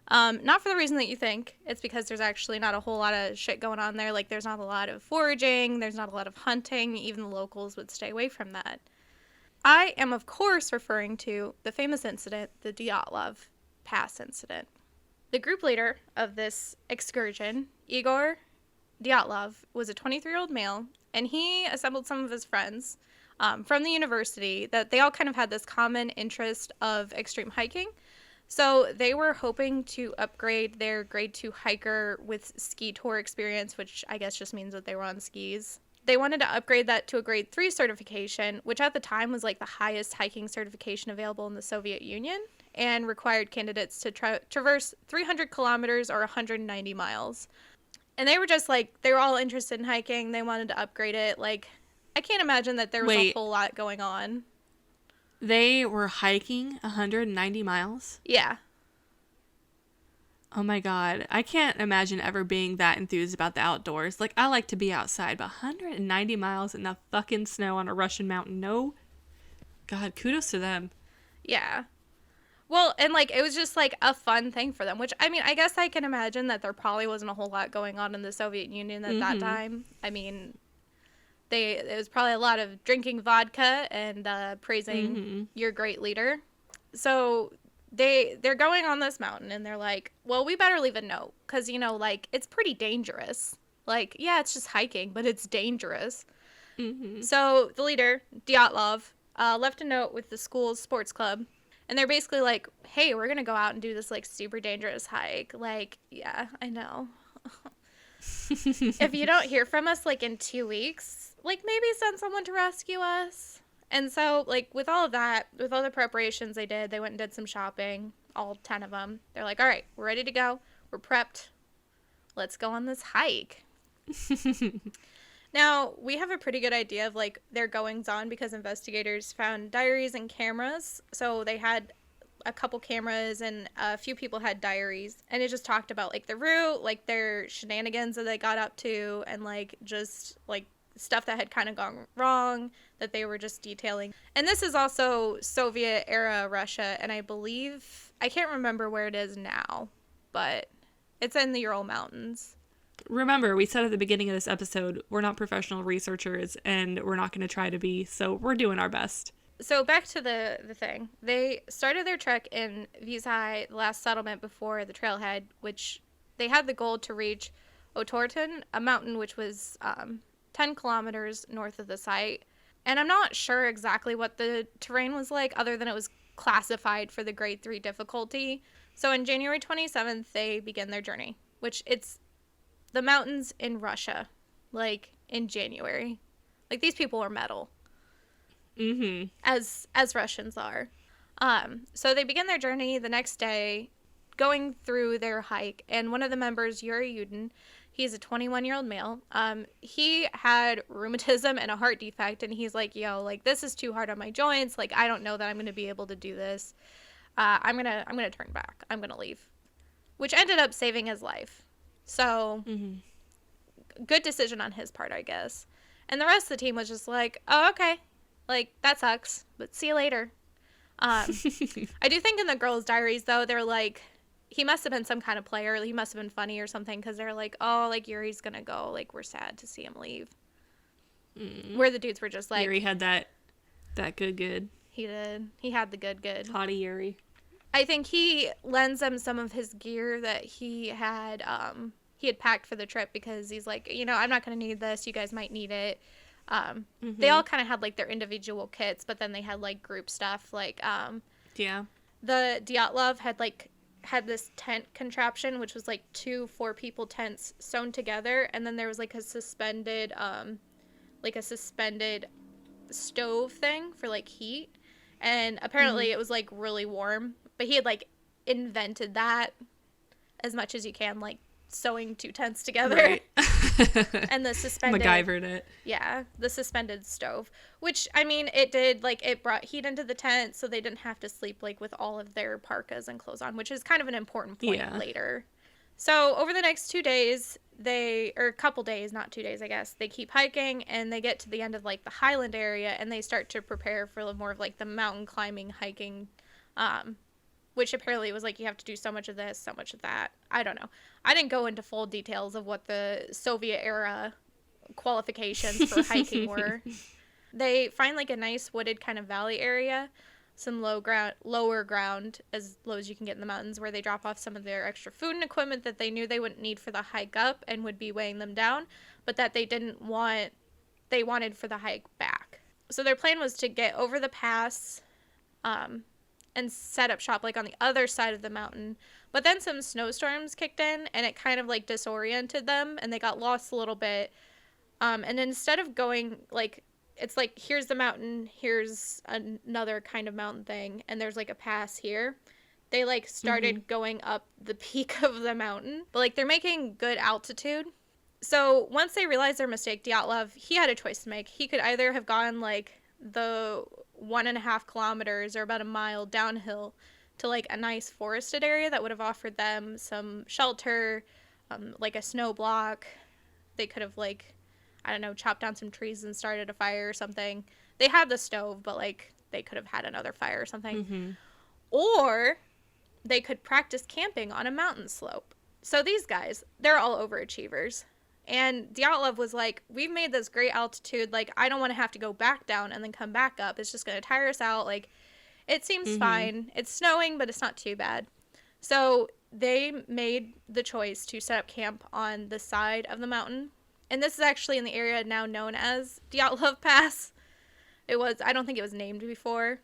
Speaker 2: Not for the reason that you think. It's because there's actually not a whole lot of shit going on there. Like, there's not a lot of foraging. There's not a lot of hunting. Even the locals would stay away from that. I am, of course, referring to the famous incident, the Diatlov Pass incident. The group leader of this excursion, Igor Diatlov, was a 23-year-old male, and he assembled some of his friends from the university that they all kind of had this common interest of extreme hiking. So they were hoping to upgrade their grade 2 hiker with ski tour experience, which I guess just means that they were on skis. They wanted to upgrade that to a grade 3 certification, which at the time was like the highest hiking certification available in the Soviet Union, and required candidates to traverse 300 kilometers or 190 miles. And they were just like, they were all interested in hiking. They wanted to upgrade it. Like, I can't imagine that there was a whole lot going on.
Speaker 1: They were hiking 190 miles?
Speaker 2: Yeah.
Speaker 1: Oh my god. I can't imagine ever being that enthused about the outdoors. Like, I like to be outside, but 190 miles in the fucking snow on a Russian mountain, no? God, kudos to them.
Speaker 2: Yeah. Well, and, like, it was just, like, a fun thing for them, which, I mean, I guess I can imagine that there probably wasn't a whole lot going on in the Soviet Union at that time. I mean, it was probably a lot of drinking vodka and praising your great leader. So they're going on this mountain, and they're like, well, we better leave a note, because, you know, like, it's pretty dangerous. Like, yeah, it's just hiking, but it's dangerous. So the leader, Diatlov, left a note with the school's sports club, and they're basically like, hey, we're going to go out and do this, like, super dangerous hike. Like, yeah, I know. If you don't hear from us, like, in 2 weeks, like, maybe send someone to rescue us. And so, like, with all of that, with all the preparations they did, they went and did some shopping, all 10 of them. They're like, all right, we're ready to go. We're prepped. Let's go on this hike. Now, we have a pretty good idea of, like, their goings-on because investigators found diaries and cameras. So they had a couple cameras and a few people had diaries. And it just talked about, like, the route, like, their shenanigans that they got up to, and, like, just, like, stuff that had kind of gone wrong that they were just detailing. And this is also Soviet-era Russia, and I believe, I can't remember where it is now, but it's in the Ural Mountains.
Speaker 1: Remember, we said at the beginning of this episode, we're not professional researchers, and we're not going to try to be, so we're doing our best.
Speaker 2: So back to the thing. They started their trek in Vizhai, the last settlement before the trailhead, which they had the goal to reach Otorten, a mountain which was 10 kilometers north of the site. And I'm not sure exactly what the terrain was like, other than it was classified for the grade 3 difficulty. So on January 27th, they begin their journey, which it's the mountains in Russia, like in January. Like, these people are metal.
Speaker 1: Mm-hmm.
Speaker 2: As Russians are. So they begin their journey the next day, going through their hike, and one of the members, Yuri Yudin, he's a 21-year-old male. He had rheumatism and a heart defect, and he's like, yo, like, this is too hard on my joints. Like, I don't know that I'm going to be able to do this. I'm gonna turn back. I'm gonna leave. Which ended up saving his life. So, good decision on his part, I guess. And the rest of the team was just like, oh, okay. Like, that sucks, but see you later. I do think in the girls' diaries, though, they're like, he must have been some kind of player. He must have been funny or something, because they're like, oh, like, Yuri's gonna go. Like, we're sad to see him leave. Where the dudes were just like...
Speaker 1: Yuri had that good.
Speaker 2: He did. He had the good.
Speaker 1: Hottie Yuri.
Speaker 2: I think he lends them some of his gear that he had packed for the trip, because he's like, you know, I'm not gonna need this. You guys might need it. They all kind of had, like, their individual kits, but then they had, like, group stuff. Like,
Speaker 1: yeah.
Speaker 2: The Diatlov had this tent contraption, which was, like, 2 4-people tents sewn together, and then there was, like, a suspended stove thing for, like, heat, and apparently it was, like, really warm, but he had, like, invented that as much as you can, like, sewing 2 tents together.
Speaker 1: Right.
Speaker 2: And the suspended...
Speaker 1: MacGyvered it.
Speaker 2: Yeah, the suspended stove. Which, I mean, it did, like, it brought heat into the tent, so they didn't have to sleep, like, with all of their parkas and clothes on, which is kind of an important point later. So, over the next 2 days, or a couple days, not 2 days, I guess, they keep hiking, and they get to the end of, like, the highland area, and they start to prepare for more of, like, the mountain climbing, hiking, which apparently it was like, you have to do so much of this, so much of that. I don't know. I didn't go into full details of what the Soviet era qualifications for hiking were. They find, like, a nice wooded kind of valley area, some lower ground, as low as you can get in the mountains, where they drop off some of their extra food and equipment that they knew they wouldn't need for the hike up and would be weighing them down, but that they wanted for the hike back. So their plan was to get over the pass, and set up shop, like, on the other side of the mountain. But then some snowstorms kicked in, and it kind of, like, disoriented them, and they got lost a little bit. And instead of going, like, it's like, here's the mountain, here's another kind of mountain thing, and there's, like, a pass here. They, like, started going up the peak of the mountain. But, like, they're making good altitude. So once they realized their mistake, Diatlov, he had a choice to make. He could either have gone, like, the 1.5 kilometers or about a mile downhill to, like, a nice forested area that would have offered them some shelter, like a snow block. They could have, like, I don't know, chopped down some trees and started a fire or something. They had the stove, but, like, they could have had another fire or something. Or they could practice camping on a mountain slope. So these guys, they're all overachievers. And Diatlov was like, we've made this great altitude. Like, I don't want to have to go back down and then come back up. It's just going to tire us out. Like, it seems fine. It's snowing, but it's not too bad. So they made the choice to set up camp on the side of the mountain. And this is actually in the area now known as Diatlov Pass. I don't think it was named before,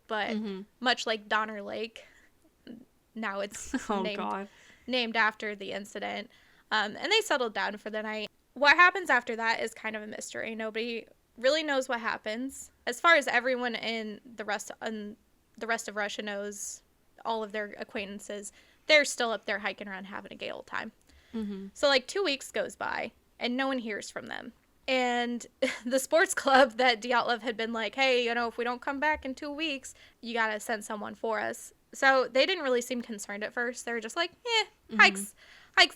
Speaker 2: but much like Donner Lake, now it's named after the incident. And they settled down for the night. What happens after that is kind of a mystery. Nobody really knows what happens. As far as everyone in the rest of Russia knows, all of their acquaintances, they're still up there hiking around having a gay old time. So, like, 2 weeks goes by, and no one hears from them. And the sports club that Diatlov had been like, hey, you know, if we don't come back in 2 weeks, you gotta send someone for us. So they didn't really seem concerned at first. They were just like, hikes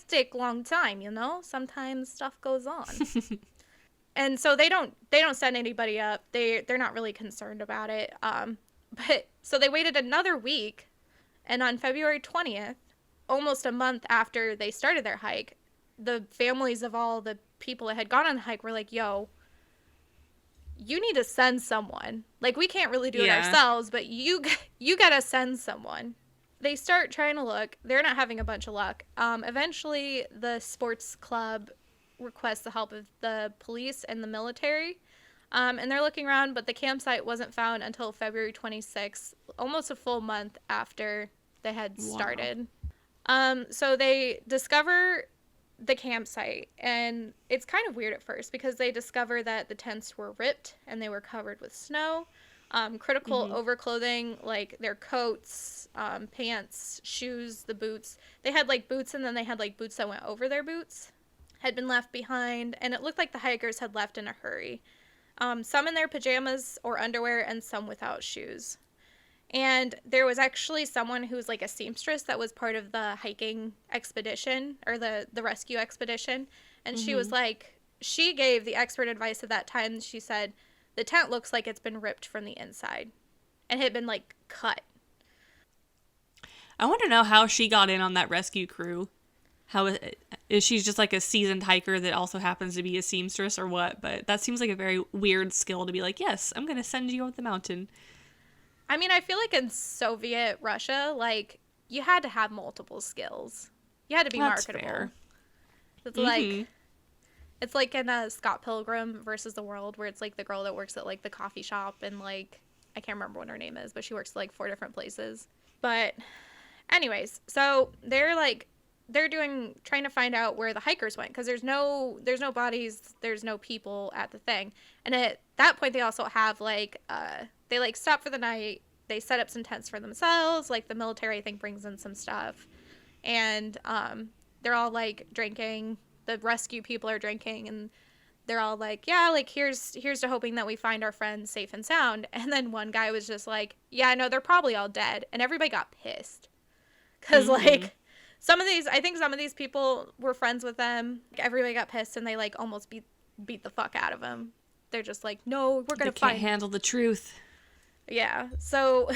Speaker 2: take a long time, you know? Sometimes stuff goes on. And so they don't send anybody up. They're not really concerned about it. But so they waited another week, and on February 20th, almost a month after they started their hike, the families of all the people that had gone on the hike were like, yo, you need to send someone. Like, we can't really do it ourselves, but you gotta send someone. they start trying to look. They're not having a bunch of luck. Eventually, the sports club requests the help of the police and the military. And they're looking around, but the campsite wasn't found until February 26th, almost a full month after they had started. So they discover the campsite, and it's kind of weird at first because they discover that the tents were ripped and they were covered with snow. Critical overclothing, like their coats, pants, shoes, the boots. They had like boots, and then they had like boots that went over their boots, had been left behind, and it looked like the hikers had left in a hurry. Some in their pajamas or underwear, and some without shoes. And there was actually someone who was like a seamstress that was part of the hiking expedition, or the rescue expedition. And she was like, she gave the expert advice at that time. She said, the tent looks like it's been ripped from the inside and had been like cut.
Speaker 1: I want to know how she got in on that rescue crew. How is she just like a seasoned hiker that also happens to be a seamstress or what? But that seems like a very weird skill to be like, yes, I'm going to send you up the mountain.
Speaker 2: I mean, I feel like in Soviet Russia, like, you had to have multiple skills. You had to be marketable.
Speaker 1: Fair.
Speaker 2: It's like, it's like in Scott Pilgrim versus the World, where it's like the girl that works at like the coffee shop, and like, I can't remember what her name is, but she works at like 4 different places. But anyways, so they're trying to find out where the hikers went, because there's no bodies, there's no people at the thing. And at that point, they also have like, they like stop for the night. They set up some tents for themselves. Like the military, I think, brings in some stuff, and they're all like drinking. The rescue people are drinking, and they're all like, yeah, like here's to hoping that we find our friends safe and sound. And then one guy was just like, yeah, no, they're probably all dead. And everybody got pissed, because like some of these people were friends with them. Like, everybody got pissed, and they like almost beat the fuck out of them. They're just like, no, we're gonna
Speaker 1: can't handle the truth.
Speaker 2: Yeah, so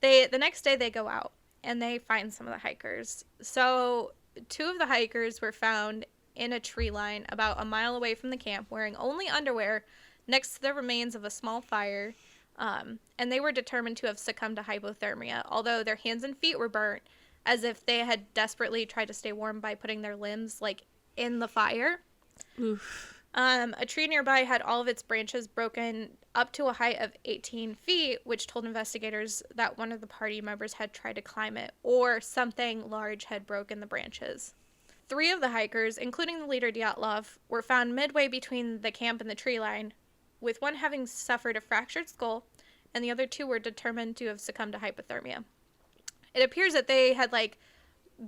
Speaker 2: the next day they go out and they find some of the hikers. So 2 of the hikers were found in a tree line about a mile away from the camp, wearing only underwear next to the remains of a small fire, and they were determined to have succumbed to hypothermia, although their hands and feet were burnt, as if they had desperately tried to stay warm by putting their limbs like in the fire.
Speaker 1: Oof.
Speaker 2: A tree nearby had all of its branches broken up to a height of 18 feet, which told investigators that one of the party members had tried to climb it, or something large had broken the branches. 3 of the hikers, including the leader Diatlov, were found midway between the camp and the tree line, with one having suffered a fractured skull, and the other 2 were determined to have succumbed to hypothermia. It appears that they had like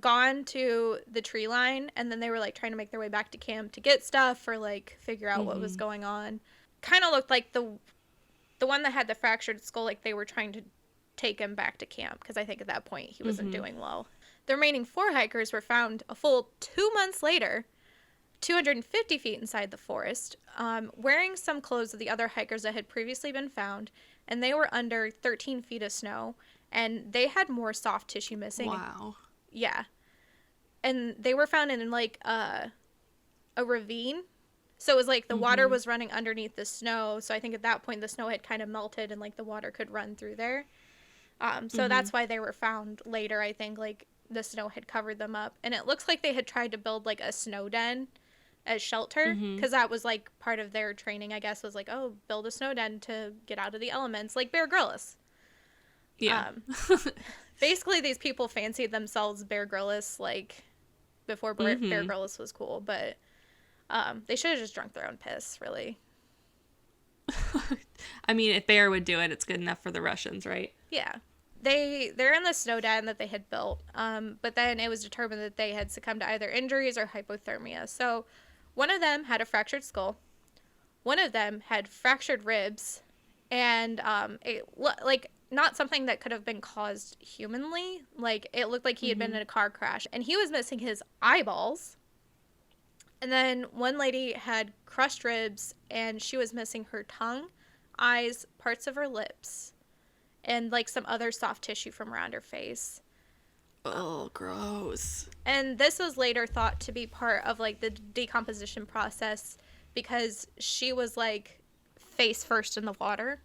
Speaker 2: gone to the tree line, and then they were like trying to make their way back to camp to get stuff or like figure out what was going on. Kind of looked like the one that had the fractured skull, like they were trying to take him back to camp, because I think at that point he wasn't doing well. The remaining 4 hikers were found a full 2 months later, 250 feet inside the forest, wearing some clothes of the other hikers that had previously been found, and they were under 13 feet of snow, and they had more soft tissue missing.
Speaker 1: Wow.
Speaker 2: Yeah. And they were found in like a ravine. So it was like the water was running underneath the snow. So I think at that point the snow had kind of melted, and like the water could run through there. So that's why they were found later. I think like the snow had covered them up. And it looks like they had tried to build like a snow den as shelter, because that was like part of their training, I guess, was like, oh, build a snow den to get out of the elements, like Bear Grylls.
Speaker 1: Yeah.
Speaker 2: Basically, these people fancied themselves Bear Grylls, like, before Bear Grylls was cool, but they should have just drunk their own piss, really.
Speaker 1: I mean, if Bear would do it, it's good enough for the Russians, right?
Speaker 2: Yeah. They're in the snow den that they had built, but then it was determined that they had succumbed to either injuries or hypothermia. So one of them had a fractured skull, one of them had fractured ribs, and like not something that could have been caused humanly. Like, it looked like he had been in a car crash, and he was missing his eyeballs. And then one lady had crushed ribs, and she was missing her tongue, eyes, parts of her lips, and like some other soft tissue from around her face.
Speaker 1: Oh, gross.
Speaker 2: And this was later thought to be part of like the decomposition process, because she was like face first in the water.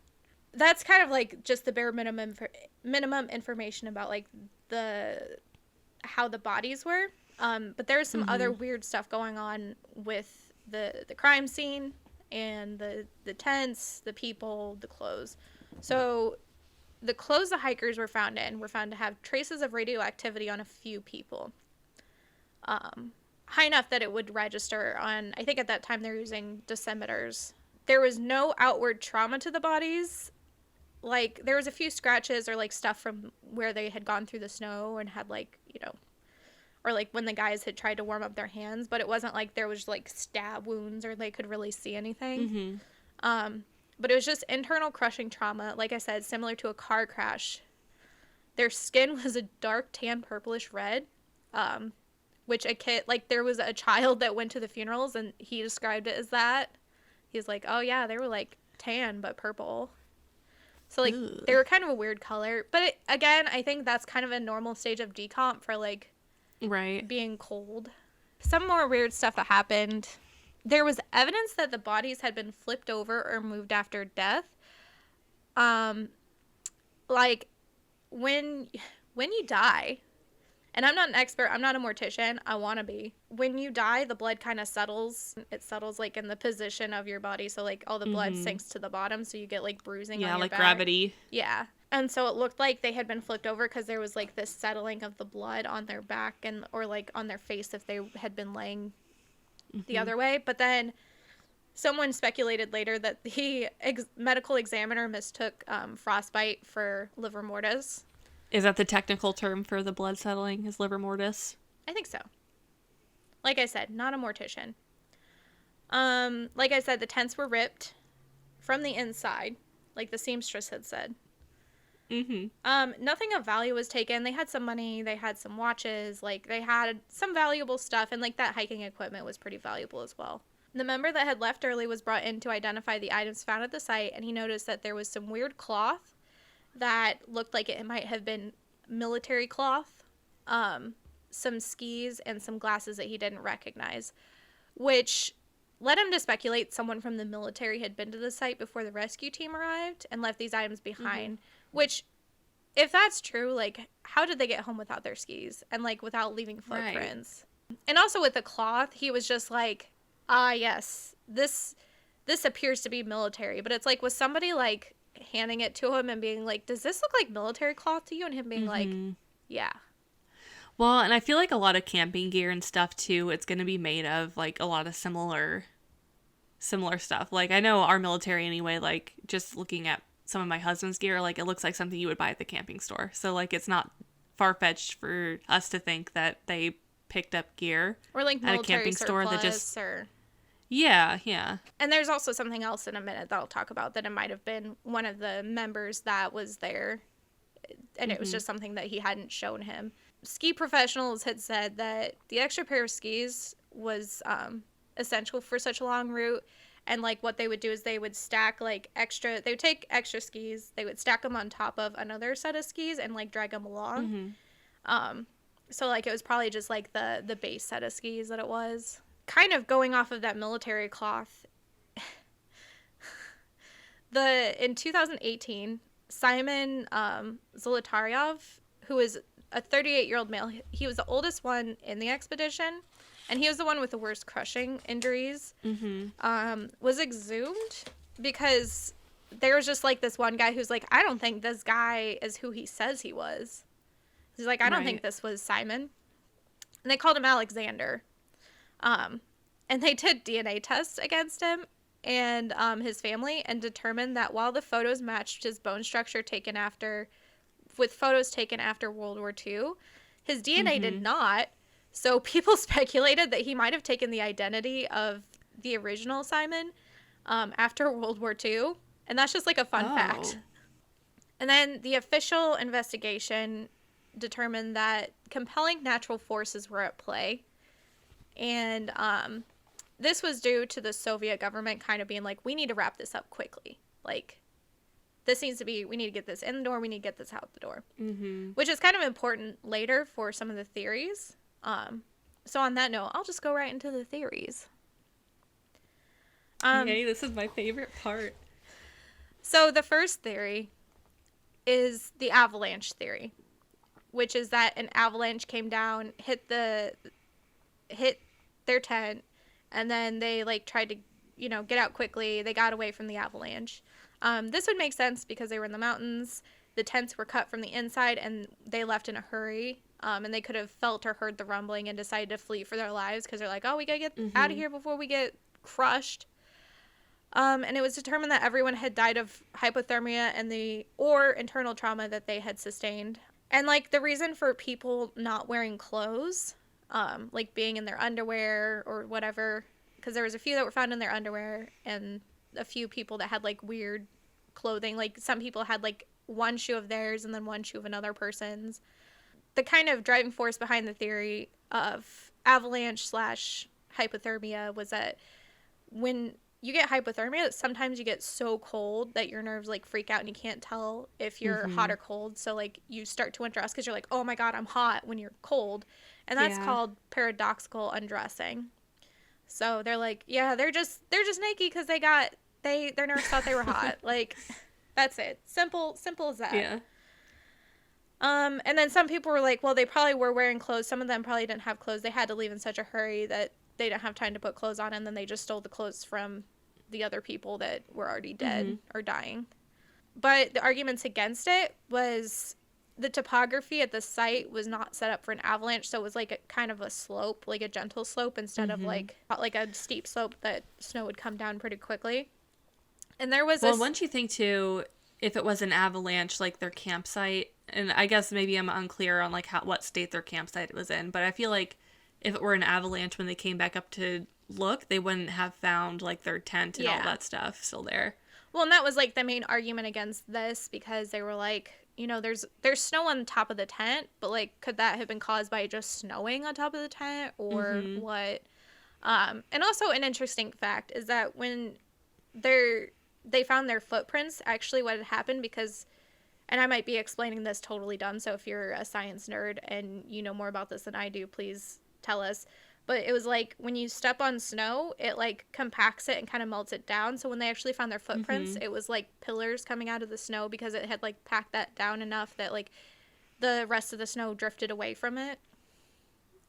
Speaker 2: that's kind of like just the bare minimum information about like how the bodies were. But there was some other weird stuff going on with the crime scene and the tents, the people, the clothes. So the clothes the hikers were found to have traces of radioactivity on a few people. High enough that it would register on, I think at that time they were using dosimeters. There was no outward trauma to the bodies. Like, there was a few scratches or, like, stuff from where they had gone through the snow and had, like, you know, or, like, when the guys had tried to warm up their hands, but it wasn't like there was, like, stab wounds or they could really see anything. But it was just internal crushing trauma, like I said, similar to a car crash. Their skin was a dark tan purplish red, which a kid, like, there was a child that went to the funerals and he described it as that. He was like, oh yeah, they were, like, tan but purple. So, like, Ugh. They were kind of a weird color. But, again, I think that's kind of a normal stage of decomp for, like,
Speaker 1: right,
Speaker 2: being cold. Some more weird stuff that happened. There was evidence that the bodies had been flipped over or moved after death. Like, when you die, and I'm not an expert, I'm not a mortician, I want to be. When you die, the blood kind of settles. It settles, like, in the position of your body, so, like, all the blood sinks to the bottom, so you get, like, bruising on your
Speaker 1: like
Speaker 2: back.
Speaker 1: gravity.
Speaker 2: Yeah. And so it looked like they had been flipped over because there was, like, this settling of the blood on their back or, like, on their face if they had been laying the other way. But then someone speculated later that the medical examiner mistook frostbite for livor mortis.
Speaker 1: Is that the technical term for the blood settling, is livor mortis?
Speaker 2: I think so. Like I said, not a mortician. Like I said, the tents were ripped from the inside, like the seamstress had said. Nothing of value was taken. They had some money, they had some watches, like they had some valuable stuff, and like that hiking equipment was pretty valuable as well. The member that had left early was brought in to identify the items found at the site, and he noticed that there was some weird cloth that looked like it might have been military cloth, some skis, and some glasses that he didn't recognize, which led him to speculate someone from the military had been to the site before the rescue team arrived and left these items behind, which, if that's true, like, how did they get home without their skis and, like, without leaving footprints? Right. And also with the cloth, he was just like, yes, this appears to be military, but it's like, was somebody, like, handing it to him and being like, does this look like military cloth to you? And him being like, yeah.
Speaker 1: Well, and I feel like a lot of camping gear and stuff too, it's going to be made of like a lot of similar stuff. Like, I know our military anyway, like just looking at some of my husband's gear, like it looks like something you would buy at the camping store. So like it's not far-fetched for us to think that they picked up gear
Speaker 2: or like
Speaker 1: at a camping store that just Yeah.
Speaker 2: And there's also something else in a minute that I'll talk about, that it might have been one of the members that was there, and it was just something that he hadn't shown him. Ski professionals had said that the extra pair of skis was essential for such a long route, and like what they would do is they would stack like they would take extra skis, they would stack them on top of another set of skis and like drag them along. So like it was probably just like the base set of skis that it was. Kind of going off of that military cloth, in 2018, Simon Zolotaryov, who was a 38-year-old male, he was the oldest one in the expedition, and he was the one with the worst crushing injuries, was exhumed because there was just like this one guy who's like, I don't think this guy is who he says he was. He's like, I don't think this was Simon. And they called him Alexander. And they did DNA tests against him and his family, and determined that while the photos matched his bone structure with photos taken after World War II, his DNA did not. So people speculated that he might have taken the identity of the original Simon after World War II. And that's just like a fun fact. And then the official investigation determined that compelling natural forces were at play. And this was due to the Soviet government kind of being like, we need to wrap this up quickly. Like, we need to get this in the door, we need to get this out the door. Which is kind of important later for some of the theories. So on that note, I'll just go right into the theories.
Speaker 1: Okay, this is my favorite part.
Speaker 2: So the first theory is the Avalanche Theory, which is that an avalanche came down, hit their tent, and then they like tried to, get out quickly. They got away from the avalanche. This would make sense because they were in the mountains. The tents were cut from the inside, and they left in a hurry. And they could have felt or heard the rumbling and decided to flee for their lives because they're like, oh, we gotta get out of here before we get crushed. And it was determined that everyone had died of hypothermia or internal trauma that they had sustained. And, like, the reason for people not wearing clothes, like being in their underwear or whatever, because there was a few that were found in their underwear and a few people that had, like, weird clothing. Like, some people had, like, one shoe of theirs and then one shoe of another person's. The kind of driving force behind the theory of avalanche/hypothermia was that when you get hypothermia, sometimes you get so cold that your nerves like freak out and you can't tell if you're hot or cold. So like you start to undress because you're like, oh my god, I'm hot when you're cold, and that's called paradoxical undressing. So they're like, yeah, they're just naked because their nerves thought they were hot. Like, that's it. Simple as that.
Speaker 1: Yeah.
Speaker 2: And then some people were like, well, they probably were wearing clothes. Some of them probably didn't have clothes. They had to leave in such a hurry that they didn't have time to put clothes on, and then they just stole the clothes from the other people that were already dead or dying. But the arguments against it was the topography at the site was not set up for an avalanche, so it was like a kind of a slope, like a gentle slope, instead of like a steep slope that snow would come down pretty quickly. And there was
Speaker 1: wouldn't you think too, if it was an avalanche, like their campsite, and I guess maybe I'm unclear on like what state their campsite was in, but I feel like if it were an avalanche when they came back up to look, they wouldn't have found like their tent and all that stuff still there.
Speaker 2: Well, and that was like the main argument against this, because they were like, there's snow on top of the tent, but like could that have been caused by just snowing on top of the tent or what? And also an interesting fact is that when they found their footprints, actually what had happened, because, and I might be explaining this totally dumb, so if you're a science nerd and you know more about this than I do, please tell us. But it was like when you step on snow, it like compacts it and kind of melts it down. So when they actually found their footprints, it was like pillars coming out of the snow because it had like packed that down enough that like the rest of the snow drifted away from it.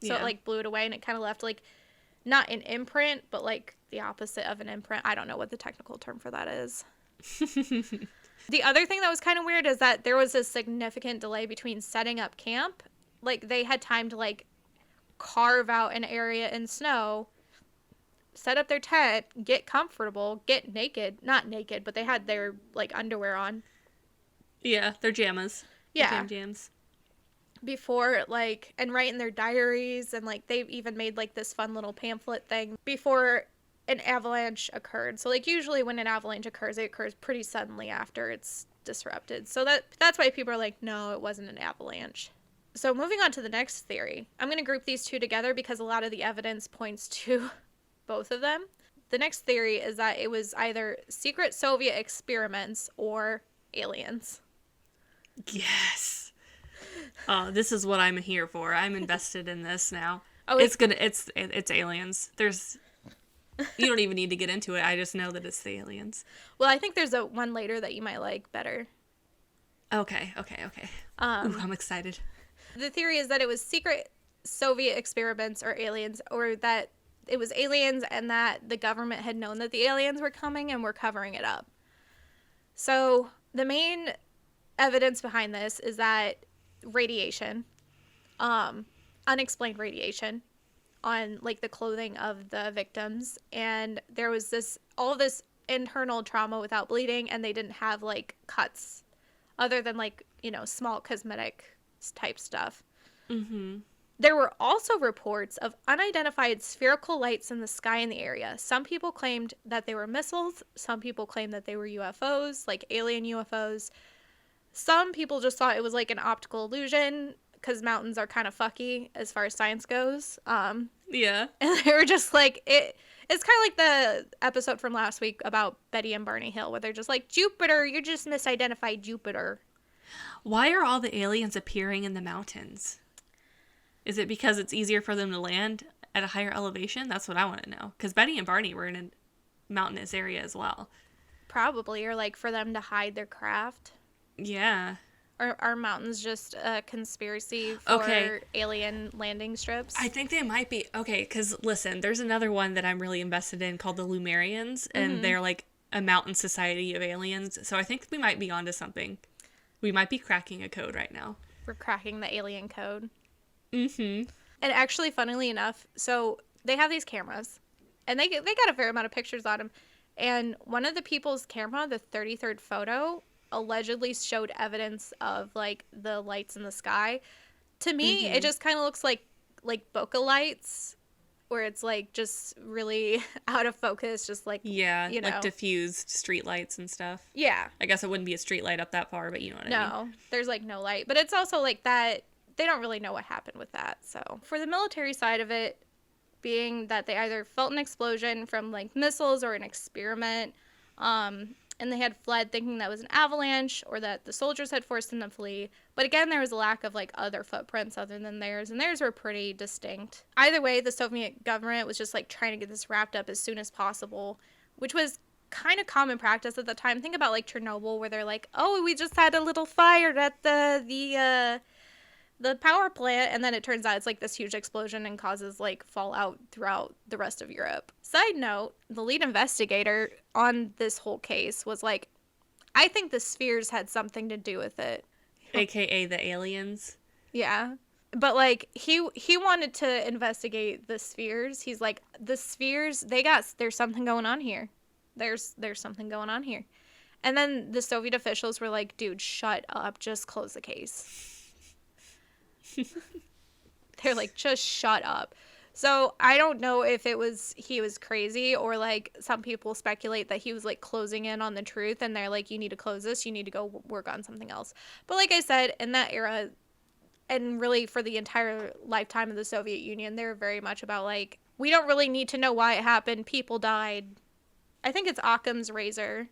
Speaker 2: So it like blew it away, and it kind of left like not an imprint, but like the opposite of an imprint. I don't know what the technical term for that is. The other thing that was kind of weird is that there was a significant delay between setting up camp. Like they had time to like carve out an area in snow, set up their tent, get comfortable, get naked. Not naked, but they had their like underwear on. Yeah,
Speaker 1: their jammas.
Speaker 2: Yeah.
Speaker 1: Jams.
Speaker 2: Before, like, and write in their diaries, and like they've even made like this fun little pamphlet thing before an avalanche occurred. So like usually when an avalanche occurs, it occurs pretty suddenly after it's disrupted. So that's why people are like, no, it wasn't an avalanche. So moving on to the next theory, I'm going to group these two together because a lot of the evidence points to both of them. The next theory is that it was either secret Soviet experiments or aliens.
Speaker 1: Yes. Oh, this is what I'm here for. I'm invested in this now.
Speaker 2: Oh,
Speaker 1: it's aliens. You don't even need to get into it. I just know that it's the aliens.
Speaker 2: Well, I think there's a one later that you might like better.
Speaker 1: Okay. Ooh, I'm excited.
Speaker 2: The theory is that it was secret Soviet experiments or aliens, or that it was aliens and that the government had known that the aliens were coming and were covering it up. So the main evidence behind this is that radiation, unexplained radiation on like the clothing of the victims, and there was all this internal trauma without bleeding, and they didn't have like cuts other than like small cosmetic type stuff. There were also reports of unidentified spherical lights in the sky in the area. Some people claimed that they were missiles. Some people claimed that they were UFOs, like alien UFOs. Some people just thought it was like an optical illusion because mountains are kind of fucky as far as science goes.
Speaker 1: Yeah.
Speaker 2: And they were just like, it's kind of like the episode from last week about Betty and Barney Hill, where they're just like, Jupiter, you just misidentified Jupiter.
Speaker 1: Why are all the aliens appearing in the mountains? Is it because it's easier for them to land at a higher elevation? That's what I want to know. Because Betty and Barney were in a mountainous area as well.
Speaker 2: Probably, or like for them to hide their craft.
Speaker 1: Yeah.
Speaker 2: Or are mountains just a conspiracy for alien landing strips?
Speaker 1: I think they might be. Okay, because listen, there's another one that I'm really invested in called the Lumerians, and they're like a mountain society of aliens. So I think we might be onto something. We might be cracking a code right now.
Speaker 2: We're cracking the alien code.
Speaker 1: Mm-hmm.
Speaker 2: And actually, funnily enough, so they have these cameras, and they got a fair amount of pictures on them. And one of the people's camera, the 33rd photo, allegedly showed evidence of like the lights in the sky. To me, it just kind of looks like bokeh lights, where it's like just really out of focus, just like,
Speaker 1: yeah,
Speaker 2: you know,
Speaker 1: like diffused street lights and stuff.
Speaker 2: Yeah,
Speaker 1: I guess it wouldn't be a street light up that far, but you know what I mean.
Speaker 2: No, there's like no light, but it's also like that they don't really know what happened with that. So for the military side of it, being that they either felt an explosion from like missiles or an experiment, and they had fled thinking that was an avalanche, or that the soldiers had forced them to flee. But again, there was a lack of like other footprints other than theirs, and theirs were pretty distinct. Either way, the Soviet government was just like trying to get this wrapped up as soon as possible, which was kind of common practice at the time. Think about like Chernobyl, where they're like, oh, we just had a little fire at the power plant, and then it turns out it's like this huge explosion and causes like fallout throughout the rest of Europe. Side note, the lead investigator on this whole case was like, I think the spheres had something to do with it.
Speaker 1: AKA the aliens.
Speaker 2: Yeah. But like he wanted to investigate the spheres. He's like, the spheres, there's something going on here. There's something going on here. And then the Soviet officials were like, dude, shut up, just close the case. They're like, just shut up. So I don't know if he was crazy, or like some people speculate that he was like closing in on the truth, and they're like, you need to close this, you need to go work on something else. But like I said, in that era, and really for the entire lifetime of the Soviet Union, they were very much about like, we don't really need to know why it happened, people died. I think it's Occam's razor,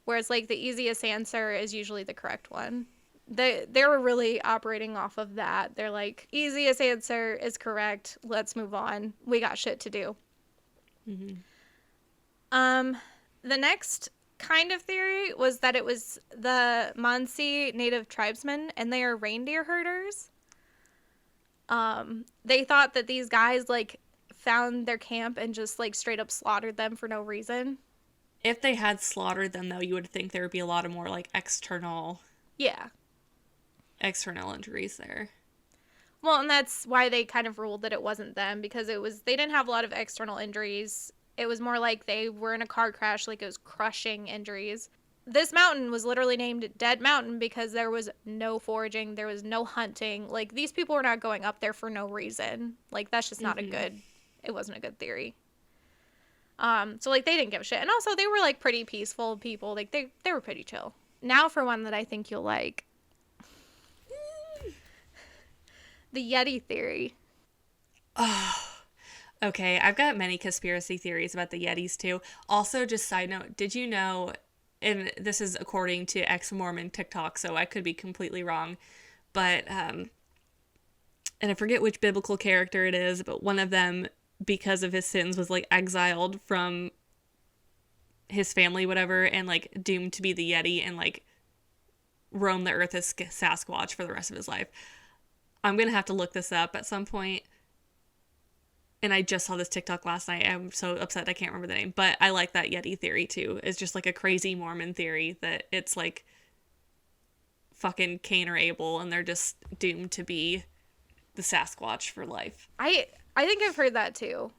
Speaker 2: where it's like the easiest answer is usually the correct one. They were really operating off of that. They're like, easiest answer is correct. Let's move on. We got shit to do.
Speaker 1: Mm-hmm.
Speaker 2: The next kind of theory was that it was the Mansi native tribesmen, and they are reindeer herders. They thought that these guys like found their camp and just like straight up slaughtered them for no reason.
Speaker 1: If they had slaughtered them, though, you would think there would be a lot of more like external injuries there.
Speaker 2: Well, and that's why they kind of ruled that it wasn't them, because they didn't have a lot of external injuries. It was more like they were in a car crash, like it was crushing injuries. This mountain was literally named Dead Mountain because there was no foraging, there was no hunting. Like, these people were not going up there for no reason. Like, that's just not it wasn't a good theory. So like they didn't give a shit. And also they were like pretty peaceful people. Like they were pretty chill. Now for one that I think you'll like. The Yeti Theory.
Speaker 1: Oh, okay. I've got many conspiracy theories about the Yetis too. Also, just side note, did you know, and this is according to ex-Mormon TikTok, so I could be completely wrong, but, and I forget which biblical character it is, but one of them, because of his sins, was like exiled from his family, whatever, and like doomed to be the Yeti and like roam the earth as Sasquatch for the rest of his life. I'm gonna have to look this up at some point. And I just saw this TikTok last night. I'm so upset I can't remember the name. But I like that Yeti theory too. It's just like a crazy Mormon theory that it's like fucking Cain or Abel and they're just doomed to be the Sasquatch for life.
Speaker 2: I think I've heard that too.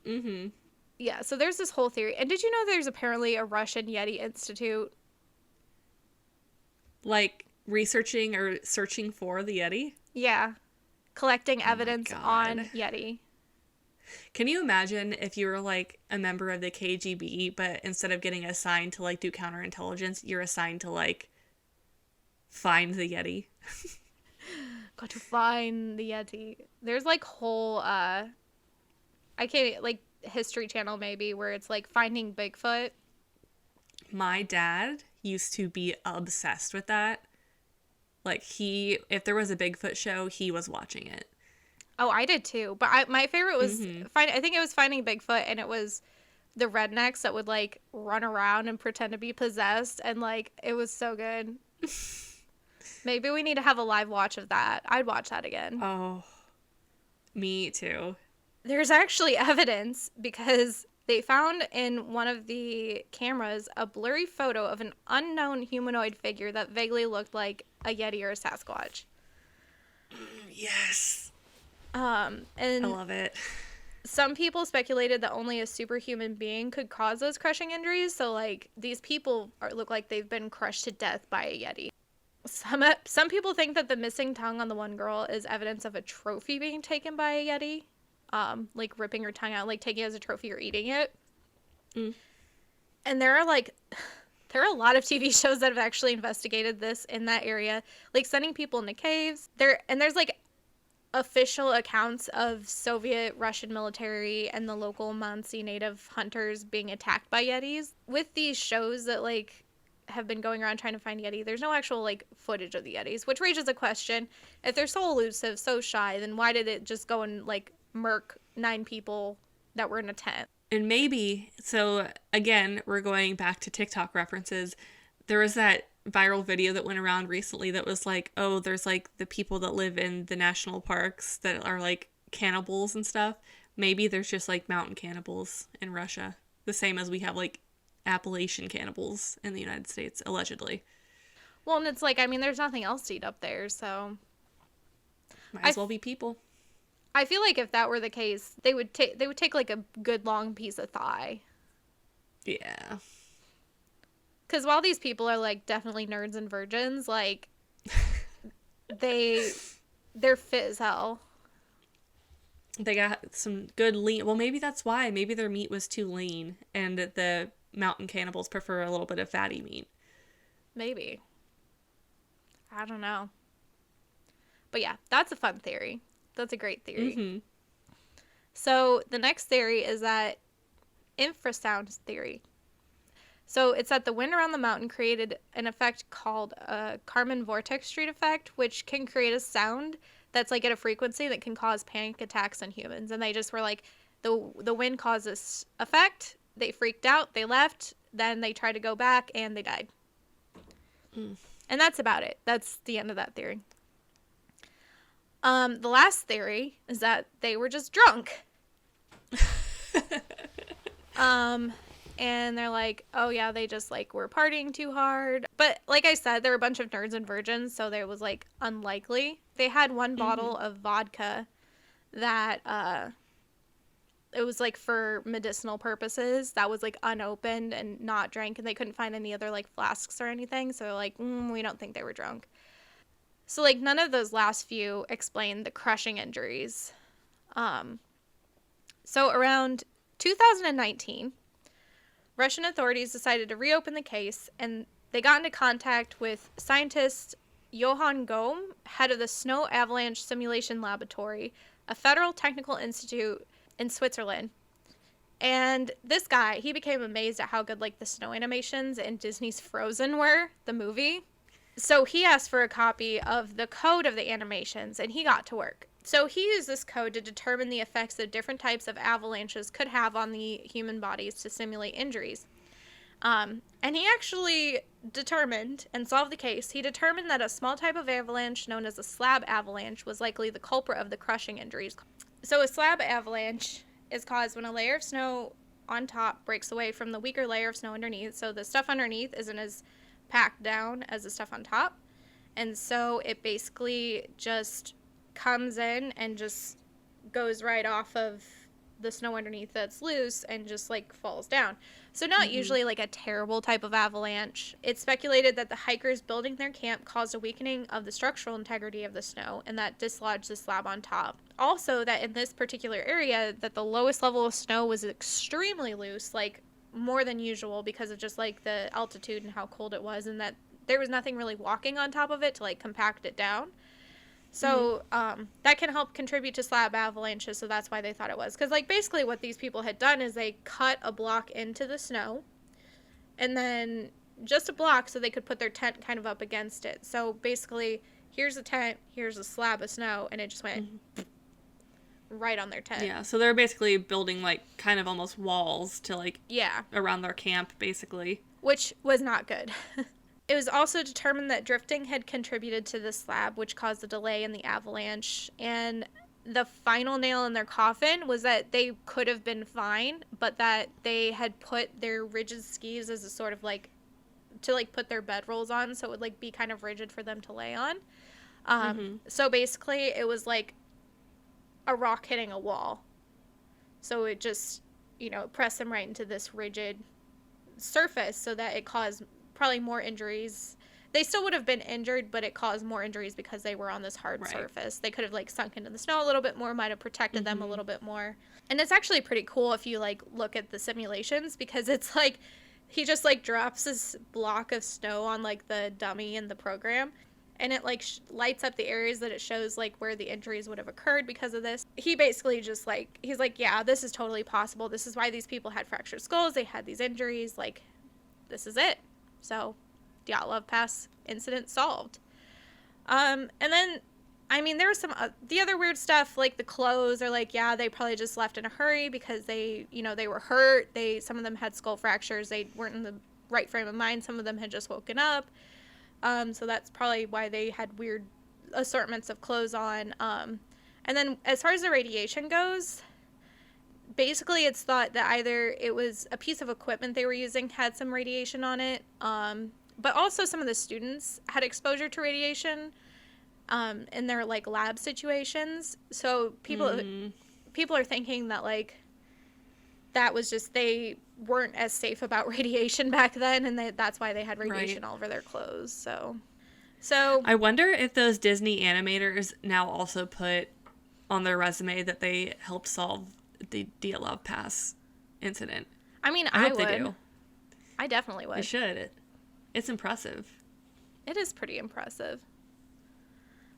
Speaker 1: Mm-hmm.
Speaker 2: Yeah, so there's this whole theory. And did you know there's apparently a Russian Yeti Institute?
Speaker 1: Like researching or searching for the Yeti?
Speaker 2: Yeah. Collecting evidence on Yeti.
Speaker 1: Can you imagine if you were like a member of the KGB, but instead of getting assigned to like do counterintelligence, you're assigned to like find the Yeti?
Speaker 2: Got to find the Yeti. There's like whole I can't, like History Channel maybe, where it's like finding Bigfoot.
Speaker 1: My dad used to be obsessed with that. Like if there was a Bigfoot show, he was watching it.
Speaker 2: Oh, I did too. But my favorite was I think it was Finding Bigfoot, and it was the rednecks that would like run around and pretend to be possessed, and like it was so good. Maybe we need to have a live watch of that. I'd watch that again.
Speaker 1: Oh, me too.
Speaker 2: There's actually evidence because they found in one of the cameras a blurry photo of an unknown humanoid figure that vaguely looked like a Yeti or a Sasquatch.
Speaker 1: Yes.
Speaker 2: And
Speaker 1: I love it.
Speaker 2: some people speculated that only a superhuman being could cause those crushing injuries. So, like, these people look like they've been crushed to death by a Yeti. Some people think that the missing tongue on the one girl is evidence of a trophy being taken by a Yeti. Like, ripping her tongue out, like, taking it as a trophy or eating it.
Speaker 1: Mm.
Speaker 2: And there are a lot of TV shows that have actually investigated this in that area. Like, sending people into caves. There's, like, official accounts of Soviet Russian military and the local Mansi native hunters being attacked by Yetis. With these shows that like have been going around trying to find Yeti, there's no actual like footage of the Yetis, which raises a question. If they're so elusive, so shy, then why did it just go and like murk 9 people that were in a tent?
Speaker 1: And maybe, so again, we're going back to TikTok references. There was that viral video that went around recently that was like, oh, there's like the people that live in the national parks that are like cannibals and stuff. Maybe there's just like mountain cannibals in Russia, the same as we have like Appalachian cannibals in the United States, allegedly.
Speaker 2: Well, and it's like, I mean, there's nothing else to eat up there, so
Speaker 1: Might as well be people.
Speaker 2: I feel like if that were the case, they would take like a good long piece of thigh.
Speaker 1: Yeah.
Speaker 2: Because while these people are, like, definitely nerds and virgins, like, they're fit as hell.
Speaker 1: They got some good lean... Well, maybe that's why. Maybe their meat was too lean, and the mountain cannibals prefer a little bit of fatty meat.
Speaker 2: Maybe. I don't know. But yeah, that's a fun theory. That's a great theory.
Speaker 1: Mm-hmm.
Speaker 2: So the next theory is that Infrasound Theory. So it's that the wind around the mountain created an effect called a Kármán vortex street effect, which can create a sound that's like at a frequency that can cause panic attacks on humans. And they just were like, the wind caused this effect. They freaked out. They left. Then they tried to go back and they died.
Speaker 1: Mm.
Speaker 2: And that's about it. That's the end of that theory. The last theory is that they were just drunk. And they're like, oh yeah, they just like were partying too hard. But like I said, there were a bunch of nerds and virgins, so there was like unlikely. They had one bottle of vodka that it was like for medicinal purposes that was like unopened and not drank, and they couldn't find any other like flasks or anything, so they're like, we don't think they were drunk. So like none of those last few explain the crushing injuries. So around 2019, Russian authorities decided to reopen the case, and they got into contact with scientist Johann Gohm, head of the Snow Avalanche Simulation Laboratory, a federal technical institute in Switzerland. And this guy, he became amazed at how good like the snow animations in Disney's Frozen were, the movie. So he asked for a copy of the code of the animations, and he got to work. So he used this code to determine the effects that different types of avalanches could have on the human bodies to simulate injuries. And he actually determined and solved the case. He determined that a small type of avalanche known as a slab avalanche was likely the culprit of the crushing injuries. So a slab avalanche is caused when a layer of snow on top breaks away from the weaker layer of snow underneath. So the stuff underneath isn't as packed down as the stuff on top. And so it basically just comes in and just goes right off of the snow underneath that's loose and just like falls down. So not usually like a terrible type of avalanche. It's speculated that the hikers building their camp caused a weakening of the structural integrity of the snow and that dislodged the slab on top. Also that in this particular area that the lowest level of snow was extremely loose, like more than usual because of just like the altitude and how cold it was, and that there was nothing really walking on top of it to like compact it down. So that can help contribute to slab avalanches, so that's why they thought it was. Because, like, basically what these people had done is they cut a block into the snow, and then just a block so they could put their tent kind of up against it. So, basically, here's a tent, here's a slab of snow, and it just went right on their tent.
Speaker 1: Yeah, so they're basically building, like, kind of almost walls to, like,
Speaker 2: Yeah.
Speaker 1: around their camp, basically.
Speaker 2: Which was not good. It was also determined that drifting had contributed to the slab, which caused a delay in the avalanche. And the final nail in their coffin was that they could have been fine, but that they had put their rigid skis as a sort of, like, to, like, put their bedrolls on, so it would, like, be kind of rigid for them to lay on. So basically, it was like a rock hitting a wall. So it just, you know, pressed them right into this rigid surface, so that it caused probably more injuries. They still would have been injured, but it caused more injuries because they were on this hard surface. They could have, like, sunk into the snow a little bit more, might have protected them a little bit more. And it's actually pretty cool if you, like, look at the simulations, because it's like he just, like, drops this block of snow on, like, the dummy in the program, and it, like, lights up the areas that it shows, like, where the injuries would have occurred because of this. He basically just, like, he's like, yeah, this is totally possible. This is why these people had fractured skulls. They had these injuries. Like, this is it. So, Diatlov Pass incident solved. And then, I mean, there was some, the other weird stuff, like the clothes are like, yeah, they probably just left in a hurry because they, you know, they were hurt. Some of them had skull fractures. They weren't in the right frame of mind. Some of them had just woken up. So that's probably why they had weird assortments of clothes on. And then as far as the radiation goes, basically it's thought that either it was a piece of equipment they were using had some radiation on it, but also some of the students had exposure to radiation in their, like, lab situations. So people are thinking that, like, that was just, they weren't as safe about radiation back then, and that's why they had radiation all over their clothes. So
Speaker 1: I wonder if those Disney animators now also put on their resume that they helped solve the Diatlov Pass incident.
Speaker 2: I mean,
Speaker 1: I hope
Speaker 2: would.
Speaker 1: they do.
Speaker 2: I definitely would.
Speaker 1: They should. It's impressive.
Speaker 2: It is pretty impressive.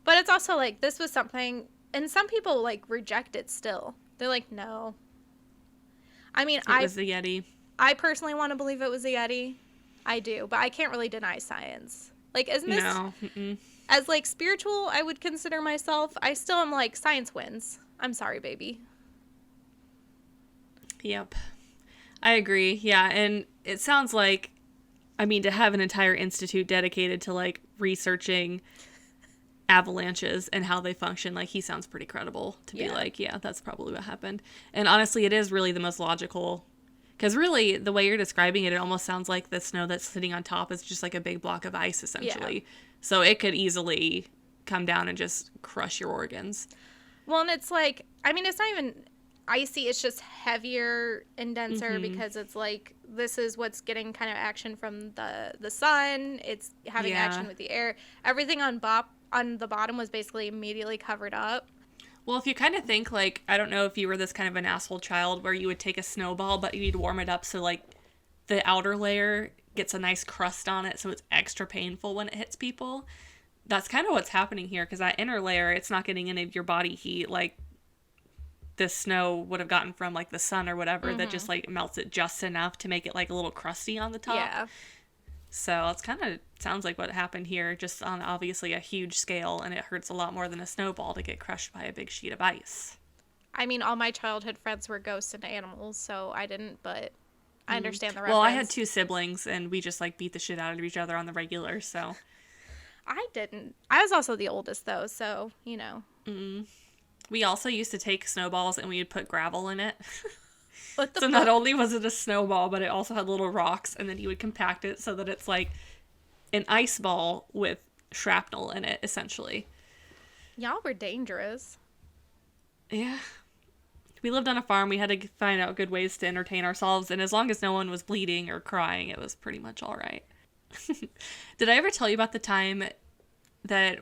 Speaker 2: But it's also, like, this was something, and some people, like, reject it still. They're like, no. I mean,
Speaker 1: it was the Yeti.
Speaker 2: I personally want to believe it was a Yeti. I do, but I can't really deny science. Like, isn't this...
Speaker 1: No.
Speaker 2: As, like, spiritual, I would consider myself. I still am like, science wins. I'm sorry, baby.
Speaker 1: Yep. I agree. Yeah, and it sounds like, I mean, to have an entire institute dedicated to, like, researching avalanches and how they function, like, he sounds pretty credible to be like, yeah, that's probably what happened. And honestly, it is really the most logical, because really, the way you're describing it, it almost sounds like the snow that's sitting on top is just like a big block of ice, essentially. Yeah. So it could easily come down and just crush your organs.
Speaker 2: Well, and it's like, I mean, it's not even icy, it's just heavier and denser because it's like, this is what's getting kind of action from the sun. It's having action with the air. Everything on the bottom was basically immediately covered up.
Speaker 1: Well, if you kind of think, like, I don't know if you were this kind of an asshole child where you would take a snowball, but you'd warm it up so, like, the outer layer gets a nice crust on it so it's extra painful when it hits people. That's kind of what's happening here, because that inner layer, it's not getting any of your body heat like the snow would have gotten from, like, the sun or whatever that just, like, melts it just enough to make it, like, a little crusty on the top.
Speaker 2: Yeah.
Speaker 1: So it's kind of sounds like what happened here, just on obviously a huge scale, and it hurts a lot more than a snowball to get crushed by a big sheet of ice.
Speaker 2: I mean, all my childhood friends were ghosts and animals, so I didn't, but I understand the reference.
Speaker 1: Well, I had 2 siblings, and we just, like, beat the shit out of each other on the regular, so.
Speaker 2: I didn't. I was also the oldest, though, so, you know.
Speaker 1: We also used to take snowballs, and we would put gravel in it.
Speaker 2: What the
Speaker 1: So
Speaker 2: fuck?
Speaker 1: not only was it a snowball, but it also had little rocks, and then you would compact it so that it's like an ice ball with shrapnel in it, essentially.
Speaker 2: Y'all were dangerous.
Speaker 1: Yeah. We lived on a farm. We had to find out good ways to entertain ourselves, and as long as no one was bleeding or crying, it was pretty much all right. Did I ever tell you about the time that...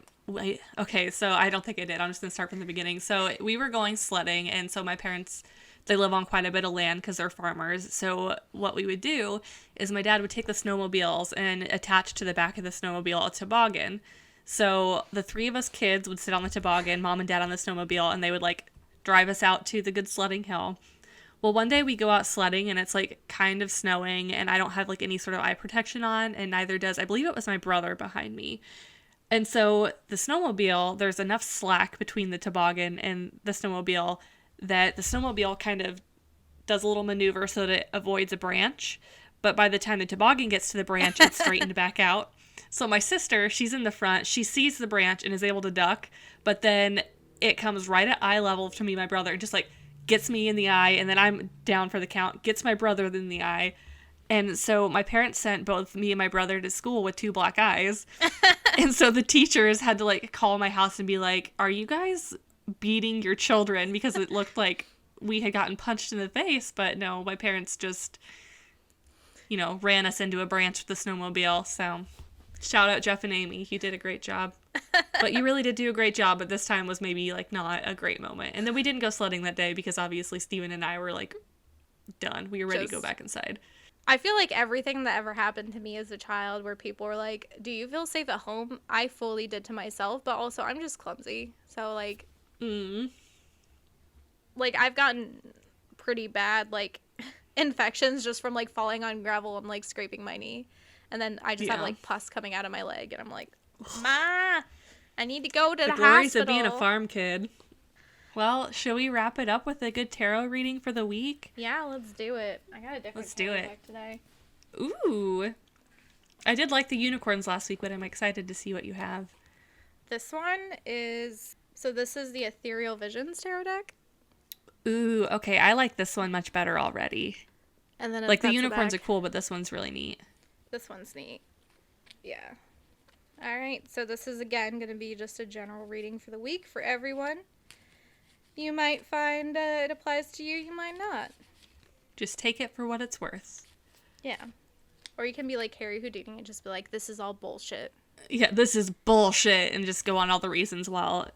Speaker 1: Okay, so I don't think I did. I'm just going to start from the beginning. So we were going sledding, and so my parents... They live on quite a bit of land because they're farmers. So what we would do is my dad would take the snowmobiles and attach to the back of the snowmobile a toboggan. So the 3 of us kids would sit on the toboggan, mom and dad on the snowmobile, and they would, like, drive us out to the good sledding hill. Well, one day we go out sledding and it's, like, kind of snowing, and I don't have, like, any sort of eye protection on, and neither does, I believe it was my brother behind me. And so the snowmobile, there's enough slack between the toboggan and the snowmobile that the snowmobile kind of does a little maneuver so that it avoids a branch. But by the time the toboggan gets to the branch, it's straightened back out. So my sister, she's in the front. She sees the branch and is able to duck. But then it comes right at eye level to me, my brother, and just like gets me in the eye. And then I'm down for the count, gets my brother in the eye. And so my parents sent both me and my brother to school with 2 black eyes. And so the teachers had to like call my house and be like, are you guys beating your children? Because it looked like we had gotten punched in the face. But no, my parents just, ran us into a branch with the snowmobile. So shout out Jeff and Amy. You did a great job. But you really did do a great job. But this time was maybe like not a great moment. And then we didn't go sledding that day because obviously Steven and I were like done. We were ready to go back inside.
Speaker 2: I feel like everything that ever happened to me as a child where people were like, do you feel safe at home? I fully did to myself, but also I'm just clumsy. So, like, like I've gotten pretty bad, like, infections just from, like, falling on gravel and, like, scraping my knee. And then I just have, like, pus coming out of my leg. And I'm like, Ma, I need to go to the
Speaker 1: glories
Speaker 2: hospital.
Speaker 1: of being a farm kid. Well, should we wrap it up with a good tarot reading for the week?
Speaker 2: Yeah, let's do it. I got a different deck today.
Speaker 1: Ooh. I did like the unicorns last week, but I'm excited to see what you have.
Speaker 2: This one is... So this is the Ethereal Visions tarot deck.
Speaker 1: Ooh, okay. I like this one much better already.
Speaker 2: And then
Speaker 1: like, the unicorns are cool, but this one's really neat.
Speaker 2: This one's neat. Yeah. All right. So this is, again, going to be just a general reading for the week for everyone. You might find it applies to you, you might not.
Speaker 1: Just take it for what it's worth.
Speaker 2: Yeah. Or you can be like Harry Houdini and just be like, this is all bullshit.
Speaker 1: Yeah, this is bullshit, and just go on all the reasons why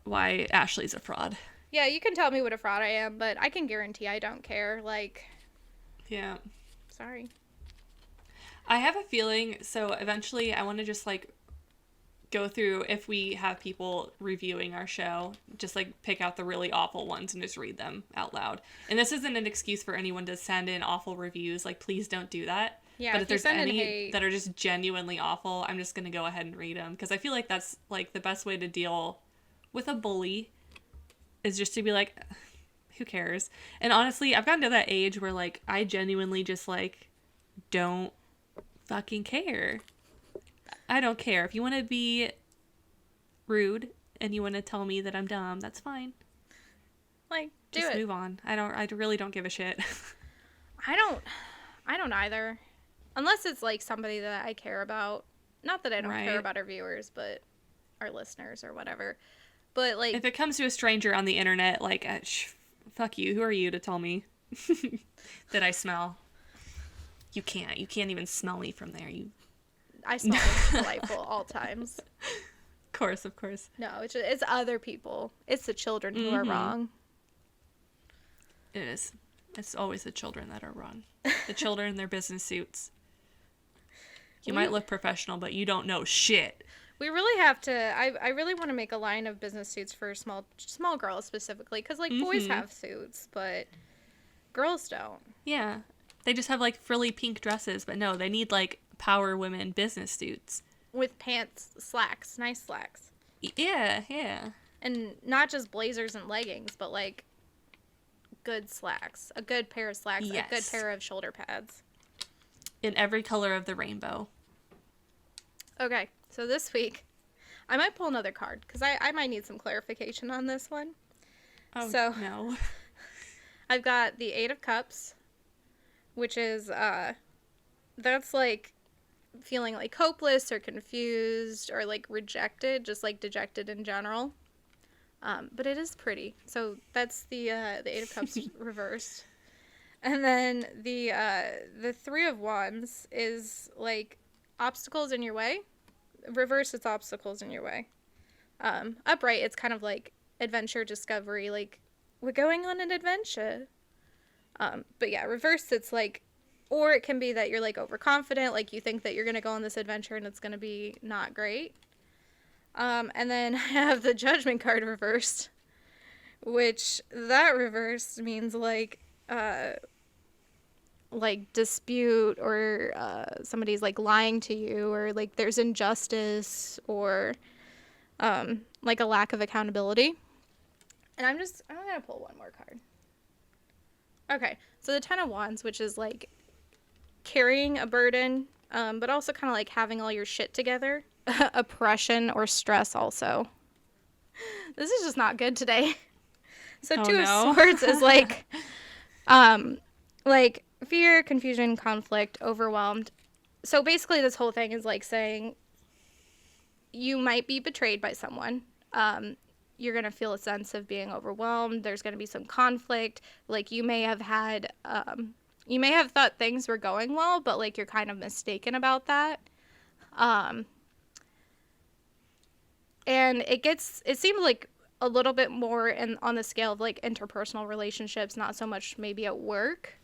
Speaker 1: Ashlee's a fraud.
Speaker 2: Yeah, you can tell me what a fraud I am, but I can guarantee I don't care. Like,
Speaker 1: yeah.
Speaker 2: Sorry.
Speaker 1: I have a feeling, so eventually I want to just, like, go through, if we have people reviewing our show, just like pick out the really awful ones and just read them out loud. And this isn't an excuse for anyone to send in awful reviews. Like, please don't do that. Yeah, but if there's any that are just genuinely awful, I'm just going to go ahead and read them. Because I feel like that's like the best way to deal with a bully is just to be like, who cares? And honestly, I've gotten to that age where like I genuinely just like don't fucking care. I don't care. If you want to be rude and you want to tell me that I'm dumb, that's fine.
Speaker 2: Like,
Speaker 1: just move on. I really don't give a shit.
Speaker 2: I don't either. Unless it's like somebody that I care about. Not that I don't care about our viewers, but our listeners or whatever. But like,
Speaker 1: if it comes to a stranger on the internet, like, fuck you. Who are you to tell me that I smell? You can't even smell me from there.
Speaker 2: I smell delightful all times.
Speaker 1: Of course.
Speaker 2: No, it's other people. It's the children who are wrong.
Speaker 1: It is. It's always the children that are wrong. The children in their business suits. You might look professional, but you don't know shit.
Speaker 2: We really have to... I really want to make a line of business suits for small girls specifically. Because, like, boys have suits, but girls don't.
Speaker 1: Yeah. They just have, like, frilly pink dresses. But no, they need, like, power women business suits.
Speaker 2: With pants, slacks, nice slacks.
Speaker 1: Yeah, yeah.
Speaker 2: And not just blazers and leggings, but, like, good slacks. A good pair of slacks. Yes. A good pair of shoulder pads.
Speaker 1: In every color of the rainbow.
Speaker 2: Okay, so this week, I might pull another card, because I might need some clarification on this one.
Speaker 1: Oh,
Speaker 2: so,
Speaker 1: no.
Speaker 2: I've got the 8 of Cups, which is, that's, like, feeling, like, hopeless or confused or, like, rejected, just, like, dejected in general. But it is pretty. So that's the 8 of Cups reversed. And then the 3 of Wands is, like, obstacles in your way. Reverse, it's obstacles in your way. Upright, it's kind of like adventure, discovery, like, we're going on an adventure. But yeah, reverse, it's like, or it can be that you're, like, overconfident, like, you think that you're going to go on this adventure and it's going to be not great. And then I have the Judgment card reversed, which that reverse means, like dispute, or somebody's, like, lying to you, or, like, there's injustice, or like a lack of accountability. And I'm gonna pull one more card. Okay, so the Ten of Wands, which is like carrying a burden, but also kind of like having all your shit together. Oppression or stress also. This is just not good today. So
Speaker 1: Oh,
Speaker 2: Two
Speaker 1: no.
Speaker 2: of Swords is like fear, confusion, conflict, overwhelmed. So basically this whole thing is like saying you might be betrayed by someone. You're going to feel a sense of being overwhelmed. There's going to be some conflict. Like you may have had, you may have thought things were going well, but like you're kind of mistaken about that. And it seemed like a little bit more on the scale of like interpersonal relationships, not so much maybe at work.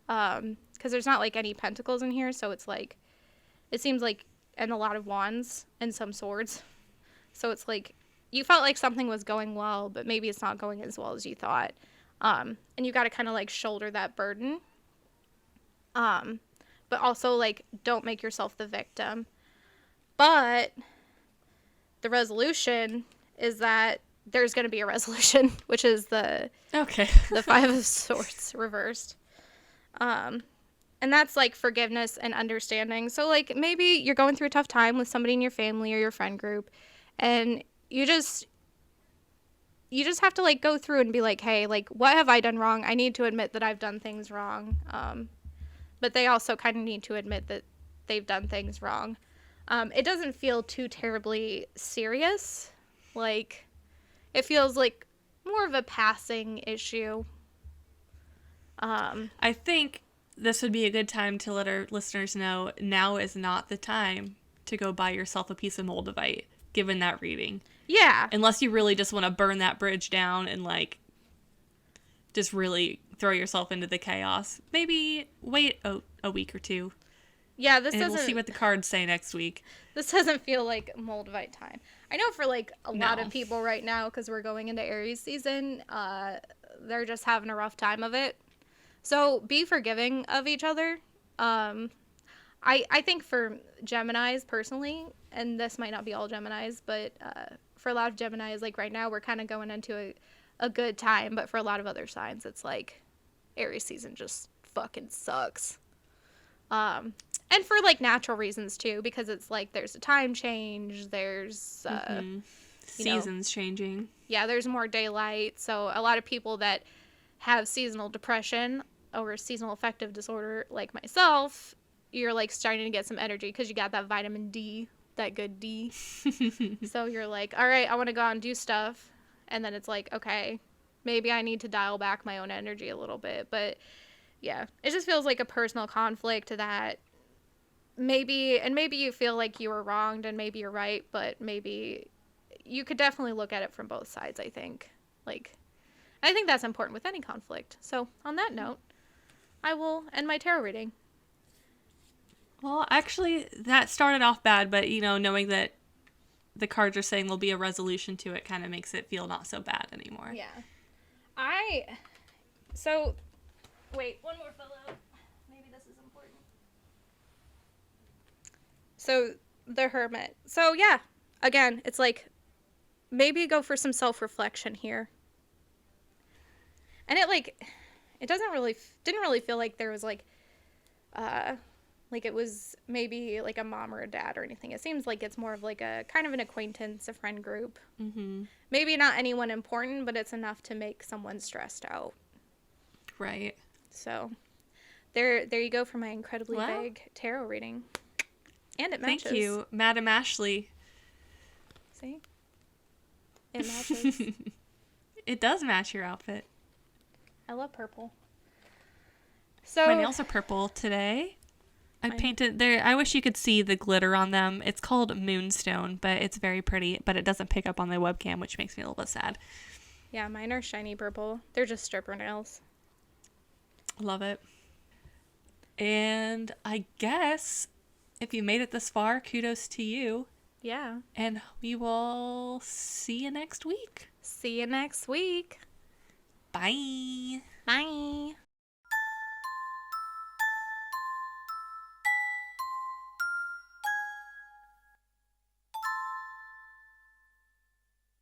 Speaker 2: Because there's not like any pentacles in here. So it's like, it seems like, and a lot of wands and some swords. So it's like, you felt like something was going well, but maybe it's not going as well as you thought. And you got to kind of like shoulder that burden. But also like, don't make yourself the victim. But the resolution is that there's going to be a resolution, which is the Five of Swords reversed. And that's like forgiveness and understanding. So like maybe you're going through a tough time with somebody in your family or your friend group, and you just have to like go through and be like, hey, like what have I done wrong? I need to admit that I've done things wrong. But they also kind of need to admit that they've done things wrong. It doesn't feel too terribly serious. Like, it feels like more of a passing issue.
Speaker 1: I think this would be a good time to let our listeners know now is not the time to go buy yourself a piece of Moldavite, given that reading.
Speaker 2: Yeah.
Speaker 1: Unless you really just want to burn that bridge down and, like, just really throw yourself into the chaos. Maybe wait a week or two.
Speaker 2: Yeah,
Speaker 1: we'll see what the cards say next week.
Speaker 2: This doesn't feel like Moldavite time. I know for like a lot of people right now, because we're going into Aries season, they're just having a rough time of it. So be forgiving of each other. I think for Geminis personally, and this might not be all Geminis, but for a lot of Geminis, like right now, we're kind of going into a good time. But for a lot of other signs, it's like Aries season just fucking sucks. And for like natural reasons too, because it's like there's a time change, there's
Speaker 1: seasons changing.
Speaker 2: Yeah, there's more daylight. So a lot of people that have seasonal depression or seasonal affective disorder like myself, you're like starting to get some energy because you got that vitamin D, that good D. So you're like, all right, I want to go out and do stuff. And then it's like, okay, maybe I need to dial back my own energy a little bit. But yeah, it just feels like a personal conflict that maybe you feel like you were wronged and maybe you're right, but maybe you could definitely look at it from both sides, I think. Like, I think that's important with any conflict. So on that note, I will end my tarot reading.
Speaker 1: Well, actually, that started off bad, but, you know, knowing that the cards are saying there'll be a resolution to it kind of makes it feel not so bad anymore.
Speaker 2: Yeah. So, wait, one more fill out. Maybe this is important. So, the Hermit. So, yeah, again, it's like, maybe go for some self-reflection here. And it didn't really feel like there was like it was maybe like a mom or a dad or anything. It seems like it's more of like a kind of an acquaintance, a friend group. Mm-hmm. Maybe not anyone important, but it's enough to make someone stressed out.
Speaker 1: Right.
Speaker 2: So there you go for my incredibly vague tarot reading. And it matches.
Speaker 1: Thank you, Madam Ashlee.
Speaker 2: See? It matches.
Speaker 1: It does match your outfit.
Speaker 2: I love purple. So
Speaker 1: my nails are purple today. I painted there. I wish you could see the glitter on them. It's called Moonstone, but it's very pretty, but it doesn't pick up on the webcam, which makes me a little bit sad.
Speaker 2: Yeah, mine are shiny purple. They're just stripper nails.
Speaker 1: Love it. And I guess if you made it this far, kudos to you.
Speaker 2: Yeah.
Speaker 1: And we will see you next week.
Speaker 2: See you next week.
Speaker 1: Bye.
Speaker 2: Bye.